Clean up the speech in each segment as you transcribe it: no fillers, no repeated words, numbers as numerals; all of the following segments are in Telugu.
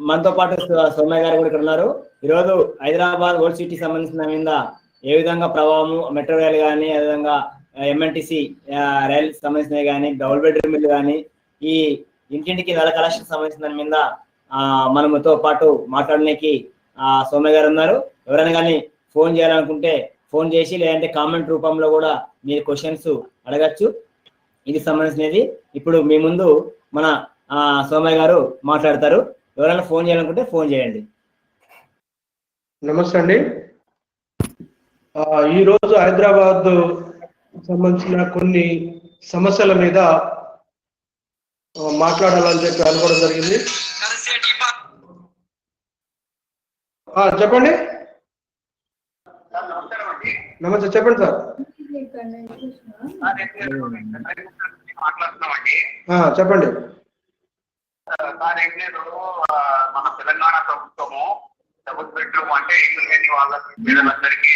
మనతో పాటు సోమయ్య గారు కూడా ఇక్కడ ఉన్నారు. ఈరోజు హైదరాబాద్ ఓల్డ్ సిటీ సంబంధించిన మీద ఏ విధంగా ప్రభావము మెట్రో రైల్ కానీ, అదేవిధంగా ఎంఎన్టీసీ రైల్ సంబంధించినవి కానీ, డబుల్ బెడ్రూమ్ ఇల్లు కానీ, ఈ ఇంటింటికి నెల కలెక్షన్ సంబంధించిన దాని మీద మనతో పాటు మాట్లాడడానికి సోమయ్య గారు ఉన్నారు. ఎవరైనా కానీ ఫోన్ చేయాలనుకుంటే ఫోన్ చేసి, లేదంటే కామెంట్ రూపంలో కూడా మీరు క్వశ్చన్స్ అడగచ్చు. ఇది సంబంధించినది ఇప్పుడు మీ ముందు మన సోమయ్య గారు మాట్లాడతారు. ఎవరైనా ఫోన్ చేయాలనుకుంటే ఫోన్ చేయండి. నమస్తే అండి. ఈరోజు హైదరాబాద్ సంబంధించిన కొన్ని సమస్యల మీద మాట్లాడాలని చెప్పి అనుకోవడం జరిగింది. చెప్పండి. నమస్తే, చెప్పండి సార్. చెప్పండి. మన తెలంగాణ ప్రభుత్వము డబుల్ బెడ్రూమ్ అంటే ఇల్లు లేని వాళ్ళకి పేదలందరికీ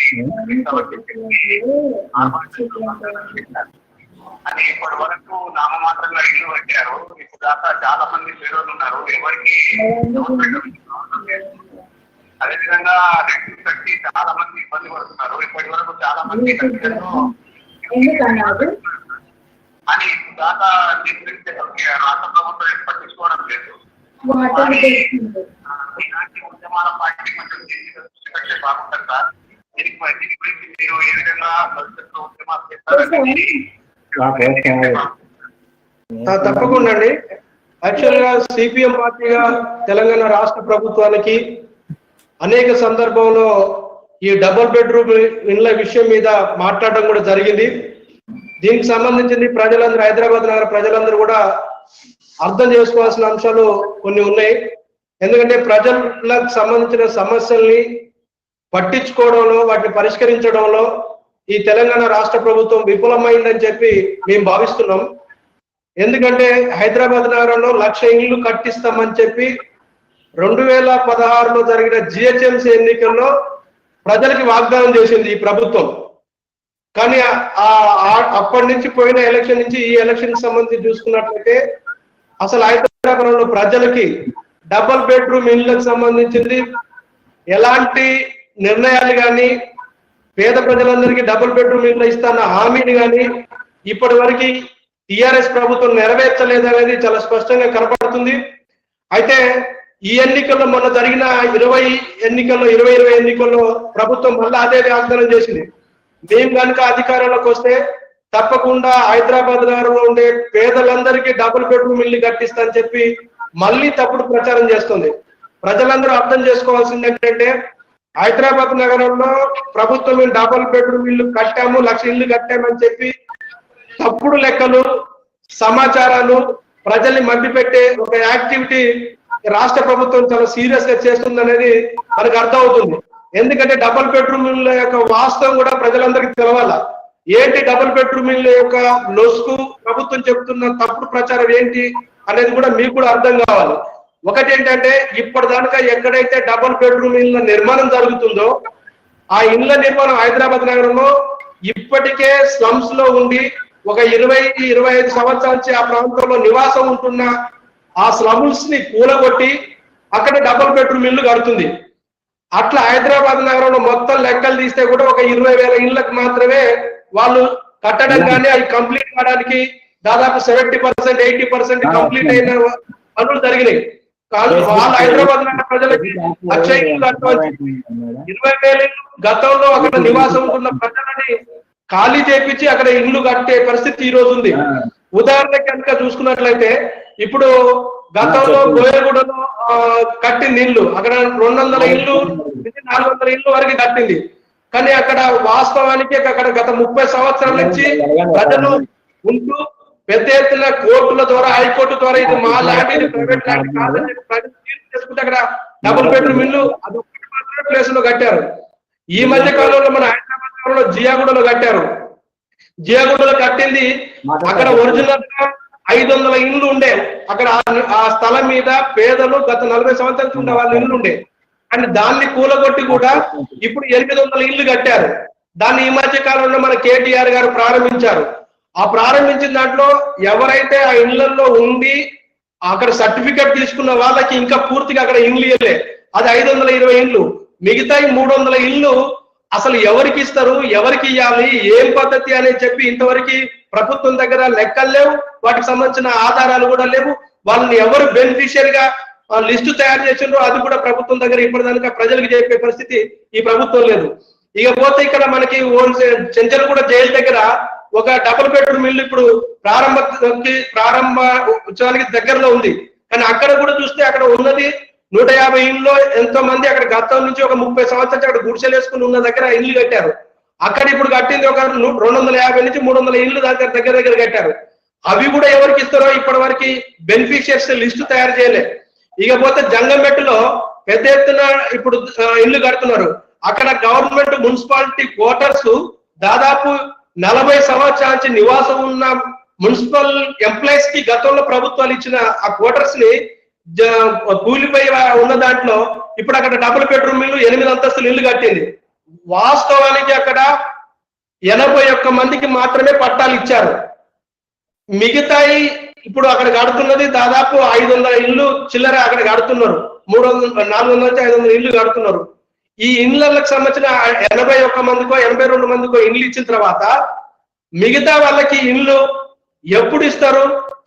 అని ఇప్పటి వరకు నామమాత్రంగా ఇల్లు పెట్టారు. ఇప్పుడు దాకా చాలా మంది పేదలు ఉన్నారు, ఎవరికి డబుల్ బెడ్రూమ్ అదేవిధంగా రెంట్ కట్టి చాలా మంది ఇబ్బంది పడుతున్నారు. ఇప్పటి వరకు చాలా మంది అని దాకా రాష్ట్ర ప్రభుత్వం పట్టించుకోవడం లేదు. ఇలాంటి ఉద్యమాల పార్టీ కొంచెం చేసి బాగుంటుంది సార్. దీని గురించి మీరు ఏ విధంగా భవిష్యత్తు ఉద్యమాలు చేస్తారని. తప్పకుండా అండి. యాక్చువల్ గా సిపిఎం పార్టీగా తెలంగాణ రాష్ట్ర ప్రభుత్వానికి అనేక సందర్భంలో ఈ డబుల్ బెడ్రూమ్ ఇండ్ల విషయం మీద మాట్లాడడం కూడా జరిగింది. దీనికి సంబంధించింది ప్రజలందరూ, హైదరాబాద్ నగర ప్రజలందరూ కూడా అర్థం చేసుకోవాల్సిన అంశాలు కొన్ని ఉన్నాయి. ఎందుకంటే ప్రజలకు సంబంధించిన సమస్యల్ని పట్టించుకోవడంలో, వాటిని పరిష్కరించడంలో ఈ తెలంగాణ రాష్ట్ర ప్రభుత్వం విఫలమైందని చెప్పి మేము భావిస్తున్నాం. ఎందుకంటే హైదరాబాద్ నగరంలో 1,00,000 ఇళ్ళు కట్టిస్తామని చెప్పి 2016లో జరిగిన జిహెచ్ఎంసీ ఎన్నికల్లో ప్రజలకి వాగ్దానం చేసింది ఈ ప్రభుత్వం. కానీ అప్పటి నుంచి పోయిన ఎలక్షన్ నుంచి ఈ ఎలక్షన్ సంబంధించి చూసుకున్నట్లయితే అసలు హైదరాబాద్ లో ప్రజలకి డబుల్ బెడ్రూమ్ ఇళ్లకు సంబంధించింది ఎలాంటి నిర్ణయాలు కానీ, పేద ప్రజలందరికీ డబుల్ బెడ్రూమ్ ఇళ్ళు ఇస్తాన్న హామీని కానీ ఇప్పటి వరకు టిఆర్ఎస్ ప్రభుత్వం నెరవేర్చలేదనేది చాలా స్పష్టంగా కనపడుతుంది. అయితే ఈ ఎన్నికల్లో మొన్న జరిగిన 20 ఎన్నికల్లో ప్రభుత్వం మళ్ళీ అదే వాగ్దానం చేసింది. మేము కనుక అధికారంలోకి వస్తే తప్పకుండా హైదరాబాద్ నగరంలో ఉండే పేదలందరికీ డబుల్ బెడ్రూమ్ ఇల్లు కట్టిస్తా అని చెప్పి మళ్ళీ తప్పుడు ప్రచారం చేస్తుంది. ప్రజలందరూ అర్థం చేసుకోవాల్సింది ఏంటంటే, హైదరాబాద్ నగరంలో ప్రభుత్వం మేము డబుల్ బెడ్రూమ్ ఇల్లు కట్టాము, 1,00,000 ఇల్లు కట్టామని చెప్పి తప్పుడు లెక్కలు, సమాచారాలు ప్రజల్ని మభ్యపెట్టే ఒక యాక్టివిటీ రాష్ట్ర ప్రభుత్వం చాలా సీరియస్ గా చేస్తుంది అనేది మనకు అర్థం అవుతుంది. ఎందుకంటే డబుల్ బెడ్రూమ్ ఇళ్ళ యొక్క వాస్తవం కూడా ప్రజలందరికీ తెలవాలా. ఏంటి డబుల్ బెడ్రూమ్ ఇళ్ళ యొక్క లొసుకు, ప్రభుత్వం చెప్తున్న తప్పుడు ప్రచారం ఏంటి అనేది కూడా మీకు కూడా అర్థం కావాలి. ఒకటి ఏంటంటే, ఇప్పటిదాకా ఎక్కడైతే డబుల్ బెడ్రూమ్ ఇళ్ళ నిర్మాణం జరుగుతుందో ఆ ఇళ్ళ నిర్మాణం హైదరాబాద్ నగరంలో ఇప్పటికే స్లమ్స్ లో ఉండి ఒక 20-25 సంవత్సరాల నుంచి ఆ ప్రాంతంలో నివాసం ఉంటున్న ఆ స్లమ్స్ ని కూలగొట్టి అక్కడ డబుల్ బెడ్రూమ్ ఇల్లు కడుతుంది. అట్లా హైదరాబాద్ నగరంలో మొత్తం లెక్కలు తీస్తే కూడా ఒక 20,000 ఇళ్లకు మాత్రమే వాళ్ళు కట్టడం కానీ, అవి కంప్లీట్ కావడానికి దాదాపు 70%, 80% కంప్లీట్ అయిన పనులు జరిగినాయి. కానీ వాళ్ళు హైదరాబాద్ నగర ప్రజలకి 1,00,000 ఇళ్ళు కట్టవచ్చు. 20,000 ఇళ్ళు గతంలో అక్కడ నివాసం ఉంటున్న ప్రజలని ఖాళీ చేపించి అక్కడ ఇల్లు కట్టే పరిస్థితి ఈ రోజు ఉంది. ఉదాహరణకి కనుక చూసుకున్నట్లయితే, ఇప్పుడు గతంలో గోయగూడలో కట్టింది ఇల్లు, అక్కడ 200 ఇల్లు 400 ఇల్లు వరకు కట్టింది. కానీ అక్కడ వాస్తవానికి అక్కడ గత 30 సంవత్సరాల నుంచి ప్రజలు ఉంటూ పెద్ద ఎత్తున కోర్టుల ద్వారా, హైకోర్టు ద్వారా ఇది మా ల్యాండ్, ఇది ప్రైవేట్ ల్యాండ్ కాదని చేసుకుంటే అక్కడ డబుల్ బెడ్రూమ్ ఇల్లు అదొకటి మాత్రమే ప్లేస్ లో కట్టారు. ఈ మధ్య కాలంలో మన హైదరాబాద్ నగరంలో జియాగూడలో కట్టారు. జియాగూడలో కట్టింది అక్కడ ఒరిజినల్ గా 500 ఇళ్ళు ఉండే. అక్కడ ఆ స్థలం మీద పేదలు గత 40 సంవత్సరాల ఉండే వాళ్ళ ఇల్లు ఉండే. కానీ దాన్ని కూలగొట్టి కూడా ఇప్పుడు 800 ఇళ్ళు కట్టారు. దాన్ని ఈ మధ్య కాలంలో మన కేటీఆర్ గారు ప్రారంభించారు. ఆ ప్రారంభించిన దాంట్లో ఎవరైతే ఆ ఇళ్లలో ఉండి అక్కడ సర్టిఫికెట్ తీసుకున్న వాళ్ళకి ఇంకా పూర్తిగా అక్కడ ఇండ్లు ఇవ్వలే. అది 520 ఇండ్లు. మిగతా 300 ఇళ్ళు అసలు ఎవరికి ఇస్తారు, ఎవరికి ఇవ్వాలి, ఏం పద్ధతి అనేది చెప్పి ఇంతవరకు ప్రభుత్వం దగ్గర లెక్కలు లేవు, వాటికి సంబంధించిన ఆధారాలు కూడా లేవు. వాళ్ళని ఎవరు బెనిఫిషియరీగా లిస్టు తయారు చేసిండ్రో అది కూడా ప్రభుత్వం దగ్గర ఇప్పటిదాకా ప్రజలకు చెప్పే పరిస్థితి ఈ ప్రభుత్వం లేదు. ఇకపోతే ఇక్కడ మనకి చెంచల్గూడ జైలు దగ్గర ఒక డబుల్ బెడ్రూమ్ ఇల్లు ఇప్పుడు ప్రారంభోత్సవానికి దగ్గరలో ఉంది. కానీ అక్కడ కూడా చూస్తే అక్కడ ఉన్నది 150 ఇండ్లో ఎంతో మంది అక్కడ గతం నుంచి ఒక 30 సంవత్సరాలు అక్కడ గుడిసెలు వేసుకుని ఉన్న దగ్గర ఇల్లు కట్టారు. అక్కడ ఇప్పుడు కట్టింది ఒక 250 నుంచి 300 ఇండ్లు దగ్గర కట్టారు. అవి కూడా ఎవరికి ఇస్తారో ఇప్పటి వరకు బెనిఫిషియర్స్ లిస్టు తయారు చేయలే. ఇకపోతే జంగంమెట్టులో పెద్ద ఎత్తున ఇప్పుడు ఇల్లు కడుతున్నారు. అక్కడ గవర్నమెంట్ మున్సిపాలిటీ క్వార్టర్స్ దాదాపు 40 సంవత్సరాల నుంచి నివాసం ఉన్న మున్సిపల్ ఎంప్లాయీస్ కి గతంలో ప్రభుత్వాలు ఇచ్చిన ఆ క్వార్టర్స్ ని కూలిపోయి ఉన్న దాంట్లో ఇప్పుడు అక్కడ డబుల్ బెడ్రూమ్ ఇల్లు 8 అంతస్తులు ఇల్లు కట్టింది. వాస్తవానికి అక్కడ 81 మందికి మాత్రమే పట్టాలు ఇచ్చారు. మిగతాయి ఇప్పుడు అక్కడ కడుతున్నది దాదాపు 500 ఇల్లు చిల్లర అక్కడ కడుతున్నారు. 400 నుంచి 500 ఇల్లు కడుతున్నారు. ఈ ఇండ్లకు సంబంధించిన 81 మందికో 82 మందికో ఇండ్లు ఇచ్చిన తర్వాత మిగతా వాళ్ళకి ఇండ్లు ఎప్పుడు ఇస్తారు,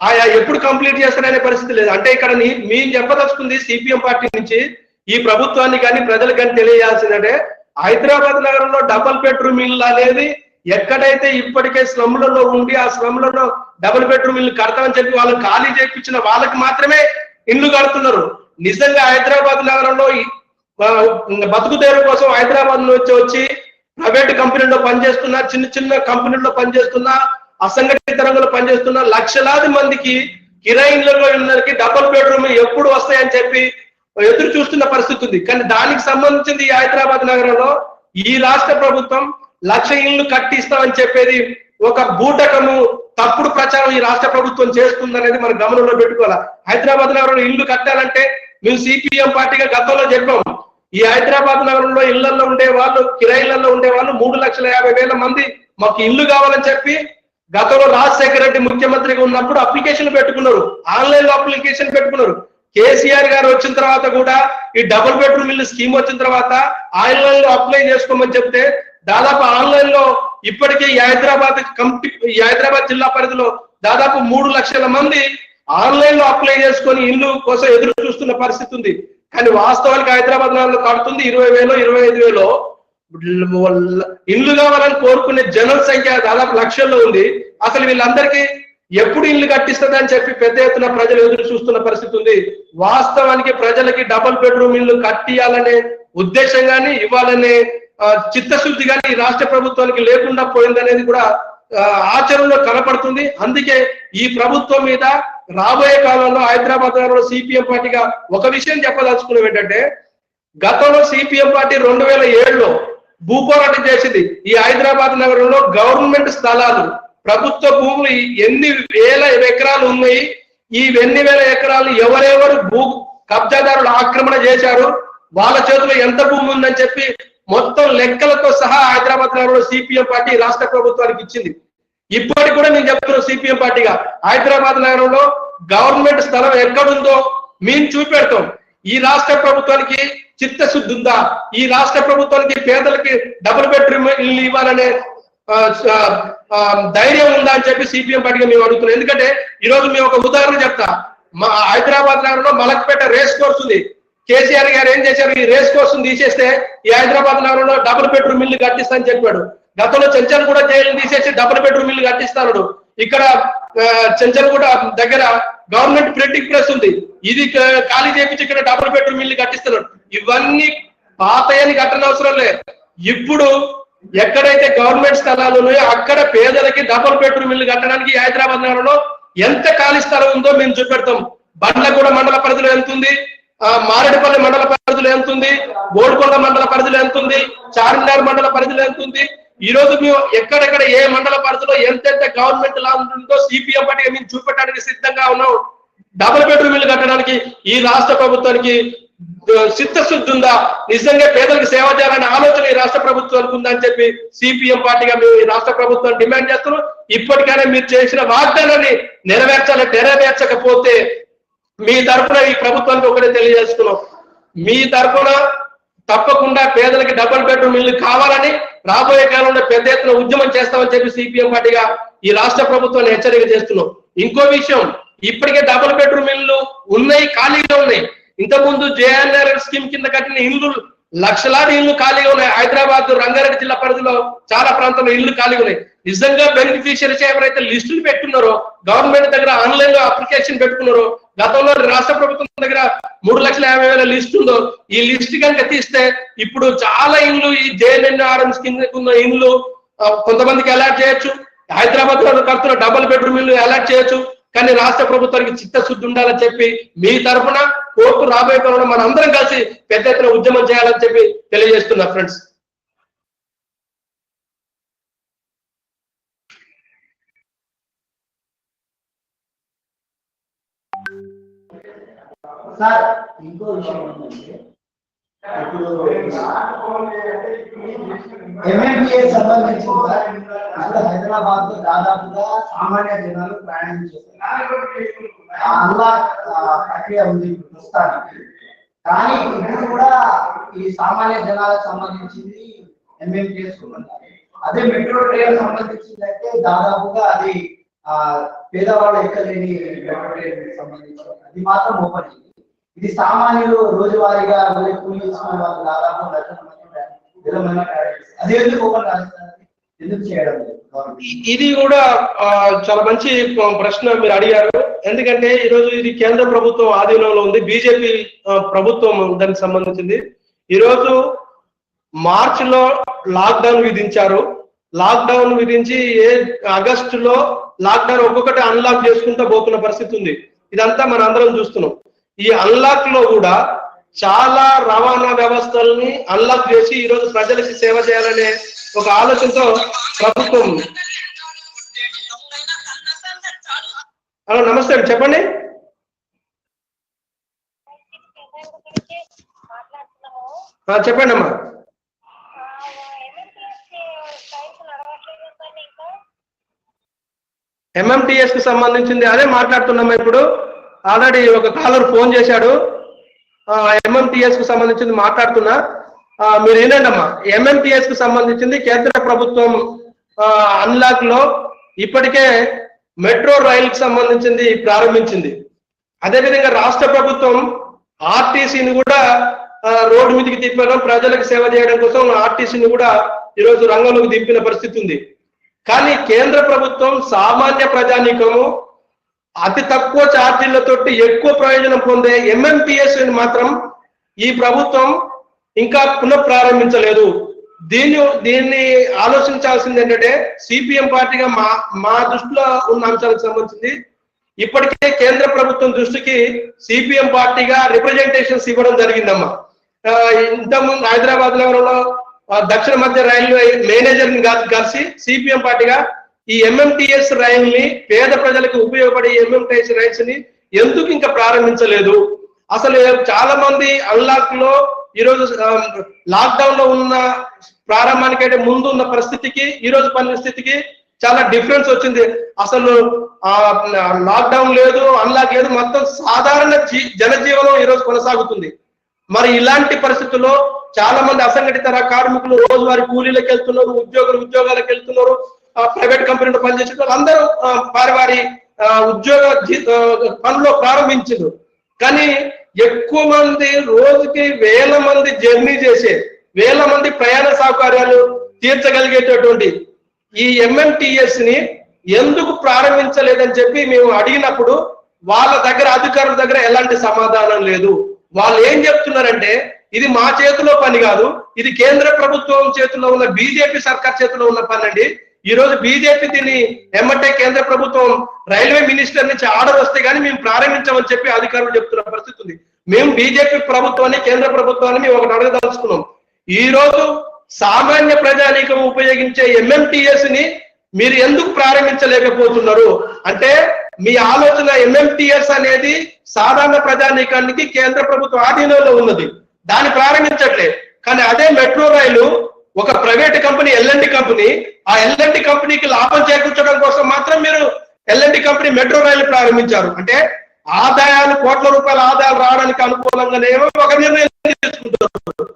ఆయా ఎప్పుడు కంప్లీట్ చేస్తారనే పరిస్థితి లేదు. అంటే ఇక్కడ మేము చెప్పదలుచుకుంది సిపిఎం పార్టీ నుంచి ఈ ప్రభుత్వాన్ని కానీ ప్రజలకు కానీ తెలియజేయాల్సిందంటే హైదరాబాద్ నగరంలో డబుల్ బెడ్రూమ్ ఇల్లు అనేది ఎక్కడైతే ఇప్పటికే స్లమ్లలో ఉండి ఆ స్లమ్లలో డబుల్ బెడ్రూమ్ ఇల్లు కడతామని చెప్పి వాళ్ళని ఖాళీ చేయించిన వాళ్ళకి మాత్రమే ఇండ్లు కడుతున్నారు. నిజంగా హైదరాబాద్ నగరంలో బతుకుదేరు కోసం హైదరాబాద్ నుంచి వచ్చి ప్రైవేట్ కంపెనీలో పనిచేస్తున్న, చిన్న చిన్న కంపెనీల్లో పనిచేస్తున్న, అసంఘటిత రంగంలో పనిచేస్తున్న లక్షలాది మందికి కిరాయిలలో ఉన్నకి డబుల్ బెడ్రూమ్ ఎప్పుడు వస్తాయని చెప్పి ఎదురు చూస్తున్న పరిస్థితి ఉంది. కానీ దానికి సంబంధించింది ఈ హైదరాబాద్ నగరంలో ఈ రాష్ట్ర ప్రభుత్వం 1,00,000 ఇళ్లు కట్టిస్తామని చెప్పేది ఒక బూటకము, తప్పుడు ప్రచారం ఈ రాష్ట్ర ప్రభుత్వం చేస్తుందనేది మనం గమనంలో పెట్టుకోవాలి. హైదరాబాద్ నగరంలో ఇల్లు కట్టాలంటే మేము సిపిఎం పార్టీగా గతంలో చెప్పాం, ఈ హైదరాబాద్ నగరంలో ఇళ్లలో ఉండే వాళ్ళు, కిరాయిలలో ఉండే వాళ్ళు 3,50,000 మంది మాకు ఇల్లు కావాలని చెప్పి గతంలో రాజశేఖర రెడ్డి ముఖ్యమంత్రిగా ఉన్నప్పుడు అప్లికేషన్ పెట్టుకున్నారు, ఆన్లైన్ లో అప్లికేషన్ పెట్టుకున్నారు. కేసీఆర్ గారు వచ్చిన తర్వాత కూడా ఈ డబుల్ బెడ్రూమ్ ఇల్లు స్కీమ్ వచ్చిన తర్వాత ఆన్లైన్ లో అప్లై చేసుకోమని చెప్తే దాదాపు ఆన్లైన్ లో ఇప్పటికే ఈ హైదరాబాద్ జిల్లా పరిధిలో దాదాపు 3 లక్షల మంది ఆన్లైన్ లో అప్లై చేసుకొని ఇల్లు కోసం ఎదురు చూస్తున్న పరిస్థితి ఉంది. కానీ వాస్తవానికి హైదరాబాద్ నగరంలో కడుతుంది 20,000 25,000 ఇల్లు కావాలని కోరుకునే జనం సంఖ్య దాదాపు లక్షల్లో ఉంది. అసలు వీళ్ళందరికీ ఎప్పుడు ఇల్లు కట్టిస్తుందని చెప్పి పెద్ద ఎత్తున ప్రజలు ఎదురు చూస్తున్న పరిస్థితి ఉంది. వాస్తవానికి ప్రజలకి డబుల్ బెడ్రూమ్ ఇల్లు కట్టియాలనే ఉద్దేశం గాని ఇవ్వాలనే చిత్తశుద్ధి గాని ఈ రాష్ట్ర ప్రభుత్వానికి లేకుండా పోయిందనేది కూడా ఆచరణలో కనపడుతుంది. అందుకే ఈ ప్రభుత్వం మీద రాబోయే కాలంలో హైదరాబాద్ నగరంలో సిపిఎం పార్టీగా ఒక విషయం చెప్పదలుచుకున్నాం ఏంటంటే, గతంలో సిపిఎం పార్టీ 2007లో భూపోరాటం చేసింది. ఈ హైదరాబాద్ నగరంలో గవర్నమెంట్ స్థలాలు, ప్రభుత్వ భూములు ఎన్ని వేల ఎకరాలు ఉన్నాయి, ఈ ఎన్ని వేల ఎకరాలు ఎవరెవరు భూ కబ్జాదారులు ఆక్రమణ చేశారు, వాళ్ళ చేతిలో ఎంత భూమి ఉందని చెప్పి మొత్తం లెక్కలతో సహా హైదరాబాద్ నగరంలో సిపిఎం పార్టీ రాష్ట్ర ప్రభుత్వానికి ఇచ్చింది. ఇప్పటికి కూడా నేను చెప్తున్నాను సిపిఎం పార్టీగా, హైదరాబాద్ నగరంలో గవర్నమెంట్ స్థలం ఎక్కడుందో మేము చూపెడతాం. ఈ రాష్ట్ర ప్రభుత్వానికి చిత్తశుద్ధి ఉందా, ఈ రాష్ట్ర ప్రభుత్వానికి పేదలకి డబుల్ బెడ్రూమ్ ఇల్లు ఇవ్వాలనే ధైర్యం ఉందా అని చెప్పి సిపిఎం పార్టీగా మేము అడుగుతున్నాం. ఎందుకంటే ఈ రోజు మేము ఒక ఉదాహరణ చెప్తా. మా హైదరాబాద్ నగరంలో మలక్పేట రేస్ కోర్స్ ఉంది. కేసీఆర్ గారు ఏం చేశారు, ఈ రేస్ కోర్స్ తీసేస్తే ఈ హైదరాబాద్ నగరంలో డబుల్ బెడ్రూమ్ ఇల్లు కట్టిస్తా అని చెప్పాడు. గతంలో చెంచల్గూడ జైలు తీసేసి డబుల్ బెడ్రూమ్ ఇల్లు కట్టిస్తాడు. ఇక్కడ చెంచల్గూడ దగ్గర గవర్నమెంట్ ప్రింటింగ్ ప్రెస్ ఉంది, ఇది ఖాళీ చేపించి ఇక్కడ డబుల్ బెడ్రూమ్ ఇల్లు కట్టిస్తున్నాడు. ఇవన్నీ పాతయని కట్టనవసరం లేదు. ఇప్పుడు ఎక్కడైతే గవర్నమెంట్ స్థలాలు ఉన్నాయో అక్కడ పేదలకి డబుల్ బెడ్రూమ్ ఇల్లు కట్టడానికి హైదరాబాద్ నగరంలో ఎంత ఖాళీ స్థలం ఉందో మేము చూపెడతాం. బండ్లగూడ మండల పరిధిలో ఎంత ఉంది, మారేడుపల్లి మండల పరిధిలో ఎంత ఉంది, గోల్కొండ మండల పరిధిలో ఎంత ఉంది, చార్మినార్ మండల పరిధిలో ఎంత ఉంది. ఈ రోజు మేము ఎక్కడెక్కడ ఏ మండల పరిధిలో ఎంతెంత గవర్నమెంట్ లా ఉంటుందో సిపిఎం పార్టీ మేము చూపెట్టడానికి సిద్ధంగా ఉన్నాం. డబుల్ బెడ్రూమ్ ఇల్లు కట్టడానికి ఈ రాష్ట్ర ప్రభుత్వానికి చిత్తశుద్ధి ఉందా, నిజంగా పేదలకు సేవ చేయాలనే ఆలోచన ఈ రాష్ట్ర ప్రభుత్వానికి ఉందని చెప్పి సిపిఎం పార్టీగా మేము ఈ రాష్ట్ర ప్రభుత్వాన్ని డిమాండ్ చేస్తున్నాం. ఇప్పటికైనా మీరు చేసిన వాగ్దానాన్ని నెరవేర్చకపోతే మీ తరఫున ఈ ప్రభుత్వానికి ఒకటే తెలియజేస్తున్నాం, మీ తరఫున తప్పకుండా పేదలకి డబుల్ బెడ్రూమ్ ఇల్లు కావాలని రాబోయే కాలంలో పెద్ద ఎత్తున ఉద్యమం చేస్తామని చెప్పి సిపిఎం పార్టీగా ఈ రాష్ట్ర ప్రభుత్వాన్ని హెచ్చరిక చేస్తున్నాం. ఇంకో విషయం, ఇప్పటికే డబుల్ బెడ్రూమ్ ఇల్లు ఉన్నాయి, ఖాళీగా ఉన్నాయి. ఇంతకుముందు జేఎన్ఆర్ఎల్ స్కీమ్ కింద కట్టిన ఇల్లు లక్షలాది ఇల్లు ఖాళీగా ఉన్నాయి. హైదరాబాద్, రంగారెడ్డి జిల్లా పరిధిలో చాలా ప్రాంతాల్లో ఇల్లు ఖాళీగా ఉన్నాయి. నిజంగా బెనిఫిషియరీస్ ఎవరైతే లిస్టులు పెట్టుకున్నారో, గవర్నమెంట్ దగ్గర ఆన్లైన్ లో అప్లికేషన్ పెట్టుకున్నారో, గతంలో రాష్ట్ర ప్రభుత్వం దగ్గర 3,50,000 లిస్ట్ ఉందో, ఈ లిస్ట్ కనుక తీస్తే ఇప్పుడు చాలా ఇల్లు ఈ జేఎన్ఆర్ఎం స్కీమ్ ఉన్న ఇల్లు కొంతమందికి అలాట్ చేయొచ్చు. హైదరాబాద్ లో కడుతున్న డబుల్ బెడ్రూమ్ ఇల్లు అలాట్ చేయొచ్చు. కానీ రాష్ట్ర ప్రభుత్వానికి చిత్తశుద్ధి ఉండాలని చెప్పి మీ తరఫున కోర్టు రాబోయే కాలంలో మన అందరం కలిసి పెద్ద ఎత్తున ఉద్యమం చేయాలని చెప్పి తెలియజేస్తున్నా ఫ్రెండ్స్. సార్ ఇంకో విషయం ఏంటంటే, ఇప్పుడు ఎంఎంటీఏ సంబంధించి ఇప్పుడు హైదరాబాద్ లో దాదాపుగా సామాన్య జనాలు ప్రయాణం చేస్తారు. అన్లాక్ ప్రక్రియ ఉంది ప్రస్తుతానికి. కానీ ఇప్పుడు కూడా ఈ సామాన్య జనాలకు సంబంధించింది ఎంఎంటీఎస్ ఉన్నది. అదే మెట్రో ట్రైన్ సంబంధించింది అయితే దాదాపుగా అది పేదవాళ్ళు ఎక్కలేని మెట్రో ట్రైన్ సంబంధించి అది మాత్రం ఓపెన్ అయింది. ఇది సామాన్యులు రోజువారీగా కూలి చేసుకునే వాళ్ళు దాదాపు 1,00,000 మంది అదే ఎందుకు ఓపెన్ కాలేదు, ఎందుకు చేయడం లేదు? ఇది కూడా చాలా మంచి ప్రశ్న మీరు అడిగారు. ఎందుకంటే ఈరోజు ఇది కేంద్ర ప్రభుత్వం ఆధీనంలో ఉంది, బీజేపీ ప్రభుత్వం దానికి సంబంధించింది. ఈరోజు మార్చిలో లాక్డౌన్ విధించారు. లాక్డౌన్ విధించి ఆగస్టులో లాక్డౌన్ ఒక్కొక్కటి అన్లాక్ చేసుకుంటూ పోతున్న పరిస్థితి ఉంది. ఇదంతా మన అందరం చూస్తున్నాం. ఈ అన్లాక్ లో కూడా చాలా రవాణా వ్యవస్థల్ని అన్లాక్ చేసి ఈరోజు ప్రజలకి సేవ చేయాలనే ఒక ఆలోచనతో ప్రభుత్వం ఉంది. హలో, నమస్తే అండి, చెప్పండి. చెప్పండి అమ్మా. ఎంఎంటీఎస్ కి సంబంధించింది అదే మాట్లాడుతున్నామా. ఇప్పుడు ఆల్రెడీ ఒక కాలర్ ఫోన్ చేశాడు, ఎంఎంటీఎస్ కు సంబంధించింది మాట్లాడుతున్నా. మీరు ఏంటండి అమ్మా, ఎంఎంటీఎస్ కు సంబంధించింది కేంద్ర ప్రభుత్వం అన్లాక్ లో ఇప్పటికే మెట్రో రైల్ కి సంబంధించింది ప్రారంభించింది. అదేవిధంగా రాష్ట్ర ప్రభుత్వం ఆర్టీసీని కూడా రోడ్డు మీదకి తిప్పడం, ప్రజలకు సేవ చేయడం కోసం ఆర్టీసీని కూడా ఈరోజు రంగంలోకి దింపిన పరిస్థితి ఉంది. కానీ కేంద్ర ప్రభుత్వం సామాన్య ప్రజానీకము అతి తక్కువ ఛార్జీలతోటి ఎక్కువ ప్రయోజనం పొందే ఎంఎంటీఎస్ మాత్రం ఈ ప్రభుత్వం ఇంకా పునఃప్రారంభించలేదు. దీన్ని ఆలోచించాల్సింది ఏంటంటే, సిపిఎం పార్టీగా మా దృష్టిలో ఉన్న అంశాలకు సంబంధించింది ఇప్పటికే కేంద్ర ప్రభుత్వం దృష్టికి సిపిఎం పార్టీగా రిప్రజెంటేషన్స్ ఇవ్వడం జరిగిందమ్మా. ఇంతకుముందు హైదరాబాద్ లో దక్షిణ మధ్య రైల్వే మేనేజర్ ని కలిసి సిపిఎం పార్టీగా ఈ ఎంఎంటీఎస్ రైల్ ని పేద ప్రజలకు ఉపయోగపడే ఎంఎంటీఎస్ రైల్స్ ని ఎందుకు ఇంకా ప్రారంభించలేదు? అసలు చాలా మంది అన్లాక్ లో ఈరోజు లాక్డౌన్ లో ఉన్న ప్రారంభానికంటే ముందు ఉన్న పరిస్థితికి ఈ రోజు పరిస్థితికి చాలా డిఫరెన్స్ వచ్చింది. అసలు లాక్డౌన్ లేదు, అన్లాక్ లేదు, మొత్తం సాధారణ జనజీవనం ఈరోజు కొనసాగుతుంది. మరి ఇలాంటి పరిస్థితుల్లో చాలా మంది అసంఘటిత కార్మికులు రోజువారీ కూలీలకు వెళ్తున్నారు, ఉద్యోగాలకు వెళ్తున్నారు, ప్రైవేట్ కంపెనీలో పనిచేసే వాళ్ళు అందరూ వారి ఉద్యోగ పనులు ప్రారంభించారు. కానీ ఎక్కువ మంది రోజుకి 1,000 మంది జర్నీ చేసే 1,000 మంది ప్రయాణ సౌకర్యాలు తీర్చగలిగేటటువంటి ఈ ఎంఎంటీఎస్ ని ఎందుకు ప్రారంభించలేదని చెప్పి మేము అడిగినప్పుడు వాళ్ళ దగ్గర అధికారుల దగ్గర ఎలాంటి సమాధానం లేదు. వాళ్ళు ఏం చెప్తున్నారంటే, ఇది మా చేతిలో పని కాదు, ఇది కేంద్ర ప్రభుత్వం చేతిలో ఉన్న బీజేపీ సర్కార్ చేతిలో ఉన్న పని అండి. ఈ రోజు బీజేపీ దీన్ని ఎమ్మటే కేంద్ర ప్రభుత్వం రైల్వే మినిస్టర్ నుంచి ఆర్డర్ వస్తే గానీ మేము ప్రారంభించామని చెప్పి అధికారులు చెప్తున్న పరిస్థితి ఉంది. మేము బీజేపీ ప్రభుత్వాన్ని, కేంద్ర ప్రభుత్వాన్ని మేము ఒకటి అడగదలుచుకున్నాం. ఈ రోజు సామాన్య ప్రజానీకం ఉపయోగించే ఎంఎంటీఎస్ ని మీరు ఎందుకు ప్రారంభించలేకపోతున్నారు అంటే, మీ ఆలోచన ఎంఎంటీఎస్ అనేది సాధారణ ప్రజానీకానికి కేంద్ర ప్రభుత్వ ఆధీనంలో ఉన్నది, దాన్ని ప్రారంభించట్లేదు. కానీ అదే మెట్రో రైలు ఒక ప్రైవేట్ కంపెనీ ఎల్ఎన్టీ కంపెనీ, ఆ ఎల్ఎన్టీ కంపెనీకి లాభం చేకూర్చడం కోసం మాత్రం మీరు ఎల్ఎన్టీ కంపెనీ మెట్రో రైలు ప్రారంభించారు. అంటే ఆదాయాలు కోట్ల రూపాయల ఆదాయాలు రావడానికి అనుకూలంగానేమో ఒక నిర్ణయం తీసుకుంటారు.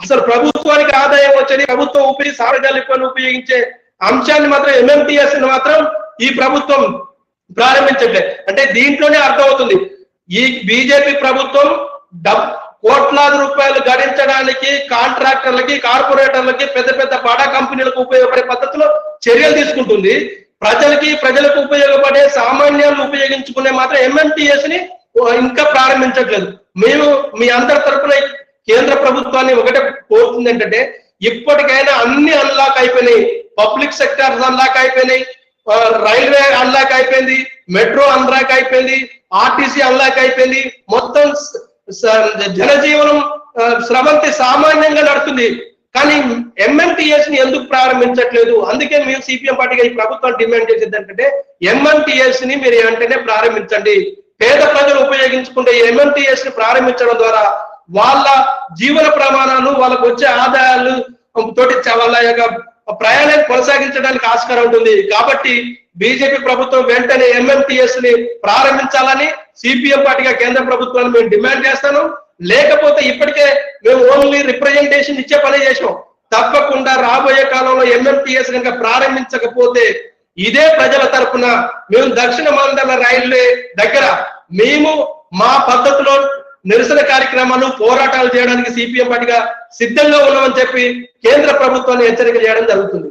అసలు ప్రభుత్వానికి ఆదాయం వచ్చేది ప్రభుత్వం సార్వజనిక ఉపయోగించే అంశాన్ని మాత్రం ఎంఎంటీఎస్ మాత్రం ఈ ప్రభుత్వం ప్రారంభించట్లేదు. అంటే దీంట్లోనే అర్థమవుతుంది ఈ బీజేపీ ప్రభుత్వం కోట్లాది రూపాయలు గడించడానికి కాంట్రాక్టర్లకి, కార్పొరేటర్లకి, పెద్ద పెద్ద బడా కంపెనీలకు ఉపయోగపడే పద్ధతిలో చర్యలు తీసుకుంటుంది. ప్రజలకు ఉపయోగపడే సామాన్యాలను ఉపయోగించుకునే మాత్రం ఎంఎంటీఎస్ ని ఇంకా ప్రారంభించట్లేదు. మేము మీ అందరి తరఫున కేంద్ర ప్రభుత్వాన్ని ఒకటే కోరుతుంది ఏంటంటే ఇప్పటికైనా అన్ని అన్లాక్ అయిపోయినాయి. పబ్లిక్ సెక్టార్స్ అన్లాక్ అయిపోయినాయి, రైల్వే అన్లాక్ అయిపోయింది, మెట్రో అన్లాక్ అయిపోయింది, ఆర్టీసీ అన్లాక్ అయిపోయింది. మొత్తం జనజీవనం స్రవంతి సామాన్యంగా నడుస్తుంది. కానీ ఎంఎంటీఎస్ ని ఎందుకు ప్రారంభించట్లేదు? అందుకే మేము సిపిఎం పార్టీగా ఈ ప్రభుత్వం డిమాండ్ చేసేది ఏంటంటే ఎంఎంటీఎస్ ని మీరు వెంటనే ప్రారంభించండి. పేద ప్రజలు ఉపయోగించుకుంటే ఎంఎంటీఎస్ ని ప్రారంభించడం ద్వారా వాళ్ళ జీవన ప్రమాణాలు, వాళ్ళకు వచ్చే ఆదాయాలు తోటి వాళ్ళ యొక్క ప్రయాణాన్ని కొనసాగించడానికి ఆస్కారం ఉంటుంది. కాబట్టి బీజేపీ ప్రభుత్వం వెంటనే ఎంఎంటీఎస్ ని ప్రారంభించాలని సిపిఎం పార్టీగా కేంద్ర ప్రభుత్వాన్ని మేము డిమాండ్ చేస్తాను. లేకపోతే ఇప్పటికే మేము ఓన్లీ రిప్రజెంటేషన్ ఇచ్చే పని చేసాం. తప్పకుండా రాబోయే కాలంలో ఎంఎంటీఎస్ కనుక ప్రారంభించకపోతే ఇదే ప్రజల తరఫున మేము దక్షిణ మండల రైల్వే దగ్గర మేము మా పద్ధతిలో నిరసన కార్యక్రమాలు, పోరాటాలు చేయడానికి సిపిఎం పార్టీగా సిద్ధంగా ఉన్నామని చెప్పి కేంద్ర ప్రభుత్వాన్ని హెచ్చరిక చేయడం జరుగుతుంది.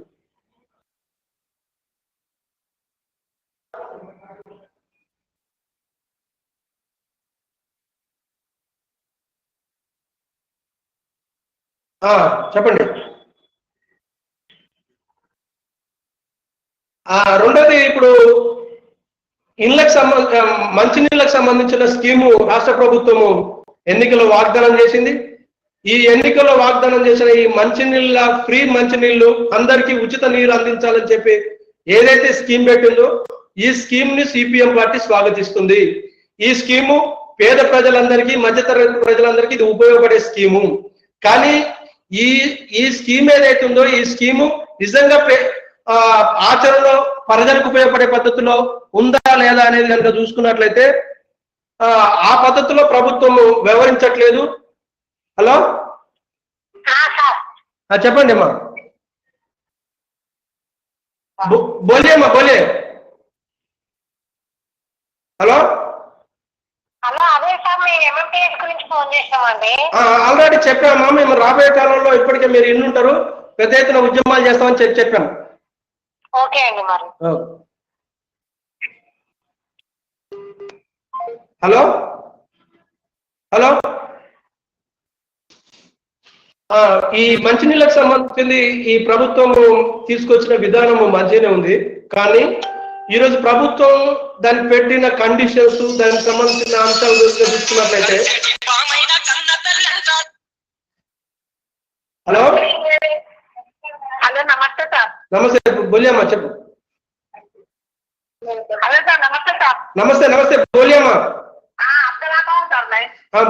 చెప్పండి. రెండోది, ఇప్పుడు మంచినీళ్ళకు సంబంధించిన స్కీము రాష్ట్ర ప్రభుత్వము ఎన్నికల్లో వాగ్దానం చేసింది. ఈ ఎన్నికల్లో వాగ్దానం చేసిన ఈ మంచినీళ్ళ ఫ్రీ మంచినీళ్లు, అందరికీ ఉచిత నీరు అందించాలని చెప్పి ఏదైతే స్కీమ్ పెట్టిందో ఈ స్కీమ్ ని సిపిఎం పార్టీ స్వాగతిస్తుంది. ఈ స్కీము పేద ప్రజలందరికీ, మధ్యతరగతి ప్రజలందరికీ ఇది ఉపయోగపడే స్కీము. కానీ ఈ స్కీమ్ ఏదైతే ఉందో ఈ స్కీము నిజంగా ఆచరణలో ప్రజలకు ఉపయోగపడే పద్ధతిలో ఉందా లేదా అనేది కనుక చూసుకున్నట్లయితే ఆ పద్ధతిలో ప్రభుత్వం వ్యవహరించట్లేదు. హలో, చెప్పండి అమ్మా. బోలియే అమ్మా, బోలియే. హలో, ఆల్రెడీ చెప్పామా మేము రాబోయే కాలంలో ఇప్పటికే మీరు ఇన్నుంటారు, పెద్ద ఎత్తున ఉద్యమాలు చేస్తామని చెప్పాము. ఓకే అండి. మరి హలో హలో ఈ మంచినీళ్ళకు సంబంధించింది ఈ ప్రభుత్వం తీసుకొచ్చిన విధానము మంచిగానే ఉంది. కానీ ఈరోజు ప్రభుత్వం దానికి పెట్టిన కండిషన్స్, దానికి సంబంధించిన అంశాలు చూసుకున్నట్లయితే హలో హలో నమస్తే సార్. నమస్తే, బోలియమ్మా చెప్పు. హలో సార్, నమస్తే సార్. నమస్తే నమస్తే, బోలియమ్మా.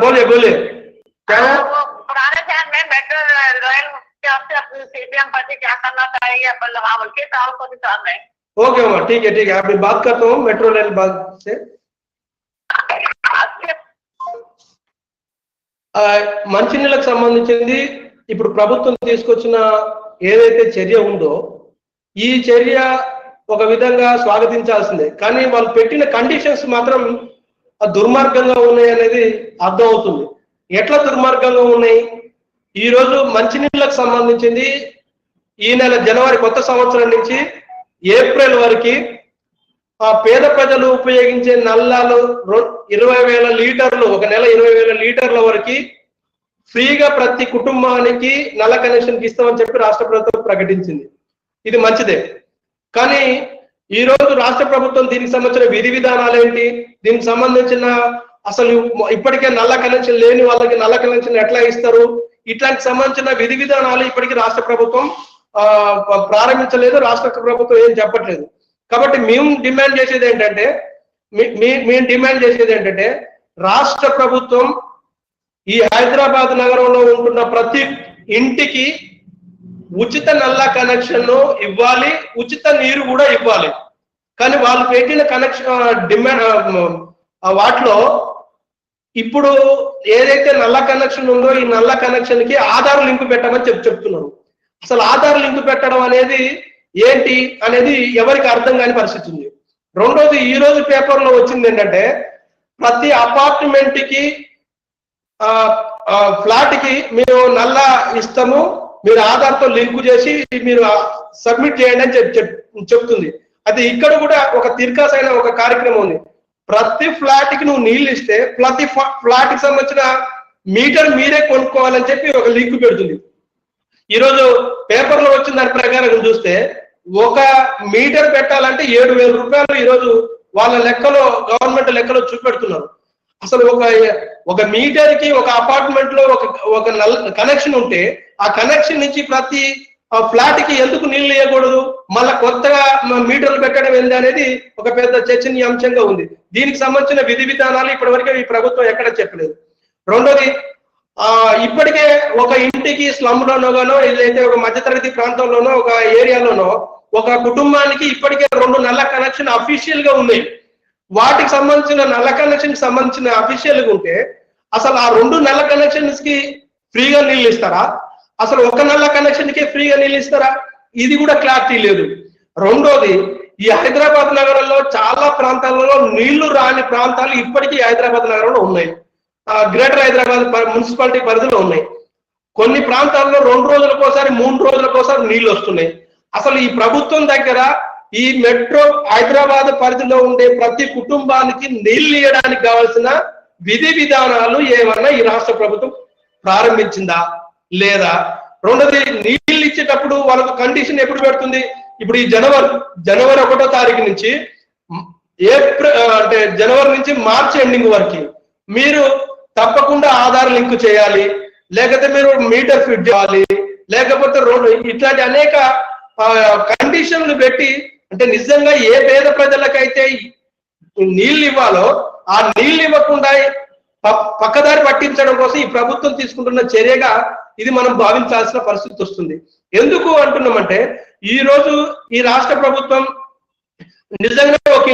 बोलिए बोलिए, क्या है? पुराने शहर में मेट्रो रेल सीपीएम पार्टी क्या करना चाहिए बोल के साल को निकाल रहे हैं. ओके अम्मा, ठीक है ठीक है, अभी बात करता हूँ मेट्रो रेल बात से. మంచినీళ్ళకు సంబంధించింది ఇప్పుడు ప్రభుత్వం తీసుకొచ్చిన ఏదైతే చర్య ఉందో ఈ చర్య ఒక విధంగా స్వాగతించాల్సిందే. కానీ వాళ్ళు పెట్టిన కండిషన్స్ మాత్రం దుర్మార్గంగా ఉన్నాయి అనేది అర్థం అవుతుంది. ఎట్లా దుర్మార్గంగా ఉన్నాయి? ఈ రోజు మంచినీళ్ళకు సంబంధించింది ఈ నెల జనవరి కొత్త సంవత్సరం నుంచి ఏప్రిల్ వరకు పేద ప్రజలు ఉపయోగించే నల్లాలు 20,000 లీటర్లు, ఒక నెల 20,000 లీటర్ల వరకు ఫ్రీగా ప్రతి కుటుంబానికి నల్ల కనెక్షన్ ఇస్తామని చెప్పి రాష్ట్ర ప్రభుత్వం ప్రకటించింది. ఇది మంచిదే. కానీ ఈ రోజు రాష్ట్ర ప్రభుత్వం దీనికి సంబంధించిన విధి విధానాలు ఏంటి, దీనికి సంబంధించిన అసలు ఇప్పటికే నల్ల కనెక్షన్ లేని వాళ్ళకి నల్ల కనెక్షన్ ఎట్లా ఇస్తారు, ఇట్లాంటి సంబంధించిన విధి విధానాలు ఇప్పటికీ రాష్ట్ర ప్రభుత్వం ప్రారంభించలేదు. రాష్ట్ర ప్రభుత్వం ఏం చెప్పట్లేదు. కాబట్టి మేము డిమాండ్ చేసేది ఏంటంటే రాష్ట్ర ప్రభుత్వం ఈ హైదరాబాద్ నగరంలో ఉంటున్న ప్రతి ఇంటికి ఉచిత నల్ల కనెక్షన్ ఇవ్వాలి, ఉచిత నీరు కూడా ఇవ్వాలి. కానీ వాళ్ళు పెట్టిన కనెక్షన్ వాటిలో ఇప్పుడు ఏదైతే నల్ల కనెక్షన్ ఉందో ఈ నల్ల కనెక్షన్ కి ఆధార్ లింక్ పెట్టమని చెప్తున్నారు. అసలు ఆధార్ లింక్ పెట్టడం అనేది ఏంటి అనేది ఎవరికి అర్థం కాని పరిస్థితి ఉంది. రెండోది, ఈ రోజు పేపర్లో వచ్చింది ఏంటంటే ప్రతి అపార్ట్మెంట్ కి ఫ్లాట్ కి మీరు నల్ల ఇస్తాము, మీరు ఆధార్తో లింక్ చేసి మీరు సబ్మిట్ చేయండి అని చెప్తుంది. అది ఇక్కడ కూడా ఒక తిర్కాస్ అయిన ఒక కార్యక్రమం ఉంది. ప్రతి ఫ్లాట్ కి నువ్వు నీళ్లు ఇస్తే ప్రతి ఫ్లాట్ కి సంబంధించిన మీటర్ మీరే కొనుక్కోవాలని చెప్పి ఒక లింక్ పెడుతుంది. ఈరోజు పేపర్లో వచ్చిన దాని ప్రకారం చూస్తే ఒక మీటర్ పెట్టాలంటే 7,000 రూపాయలు ఈరోజు వాళ్ళ లెక్కలో, గవర్నమెంట్ లెక్కలో చూపెడుతున్నారు. అసలు ఒక మీటర్ కి ఒక అపార్ట్మెంట్ లో ఒక కనెక్షన్ ఉంటే ఆ కనెక్షన్ నుంచి ప్రతి ఫ్లాట్ కి ఎందుకు నీళ్లు వేయకూడదు, మళ్ళా కొత్తగా మీటర్లు పెట్టడం ఏంది అనేది ఒక పెద్ద చర్చనీయాంశంగా ఉంది. దీనికి సంబంధించిన విధి విధానాలు ఇప్పటివరకు ఈ ప్రభుత్వం ఎక్కడ చెప్పలేదు. రెండోది, ఇప్పటికే ఒక ఇంటికి స్లమ్ లోనోగానో ఏదైతే ఒక మధ్యతరగతి ప్రాంతంలోనో ఒక ఏరియాలోనో ఒక కుటుంబానికి ఇప్పటికే 2 నల్ల కనెక్షన్ అఫీషియల్ గా ఉన్నాయి. వాటికి సంబంధించిన నల్ల కనెక్షన్ సంబంధించిన అఫీషియల్ గా ఉంటే అసలు ఆ 2 నల్ల కనెక్షన్స్ కి ఫ్రీగా నీళ్ళు ఇస్తారా, అసలు ఒక నల్ల కనెక్షన్ కి ఫ్రీగా నీళ్ళు ఇస్తారా, ఇది కూడా క్లారిటీ లేదు. రెండోది, ఈ హైదరాబాద్ నగరంలో చాలా ప్రాంతాలలో నీళ్లు రాని ప్రాంతాలు ఇప్పటికీ హైదరాబాద్ నగరంలో ఉన్నాయి. గ్రేటర్ హైదరాబాద్ మున్సిపాలిటీ పరిధిలో ఉన్నాయి. కొన్ని ప్రాంతాల్లో 2 రోజులకోసారి 3 రోజులకోసారి నీళ్లు వస్తున్నాయి. అసలు ఈ ప్రభుత్వం దగ్గర ఈ మెట్రో హైదరాబాద్ పరిధిలో ఉండే ప్రతి కుటుంబానికి నీళ్లు ఇవ్వడానికి కావాల్సిన విధి విధానాలు ఏమన్నా ఈ రాష్ట్ర ప్రభుత్వం ప్రారంభించిందా లేదా? రెండోది, నీళ్లు ఇచ్చేటప్పుడు వాళ్ళకు కండిషన్ ఎప్పుడు పెడుతుంది? ఇప్పుడు ఈ జనవరి 1వ తారీఖు నుంచి జనవరి నుంచి మార్చి ఎండింగ్ వరకు మీరు తప్పకుండా ఆధార్ లింక్ చేయాలి, లేకపోతే మీరు మీటర్ ఫిట్ చేయాలి, లేకపోతే రోడ్డు, ఇట్లాంటి అనేక కండిషన్లు పెట్టి, అంటే నిజంగా ఏ పేద ప్రజలకైతే నీళ్ళు ఇవ్వాలో ఆ నీళ్ళు ఇవ్వకుండా పక్కదారి పట్టించడం కోసం ఈ ప్రభుత్వం తీసుకుంటున్న చర్యగా ఇది మనం భావించాల్సిన పరిస్థితి వస్తుంది. ఎందుకు అంటున్నామంటే ఈ రోజు ఈ రాష్ట్ర ప్రభుత్వం నిజంగా ఒక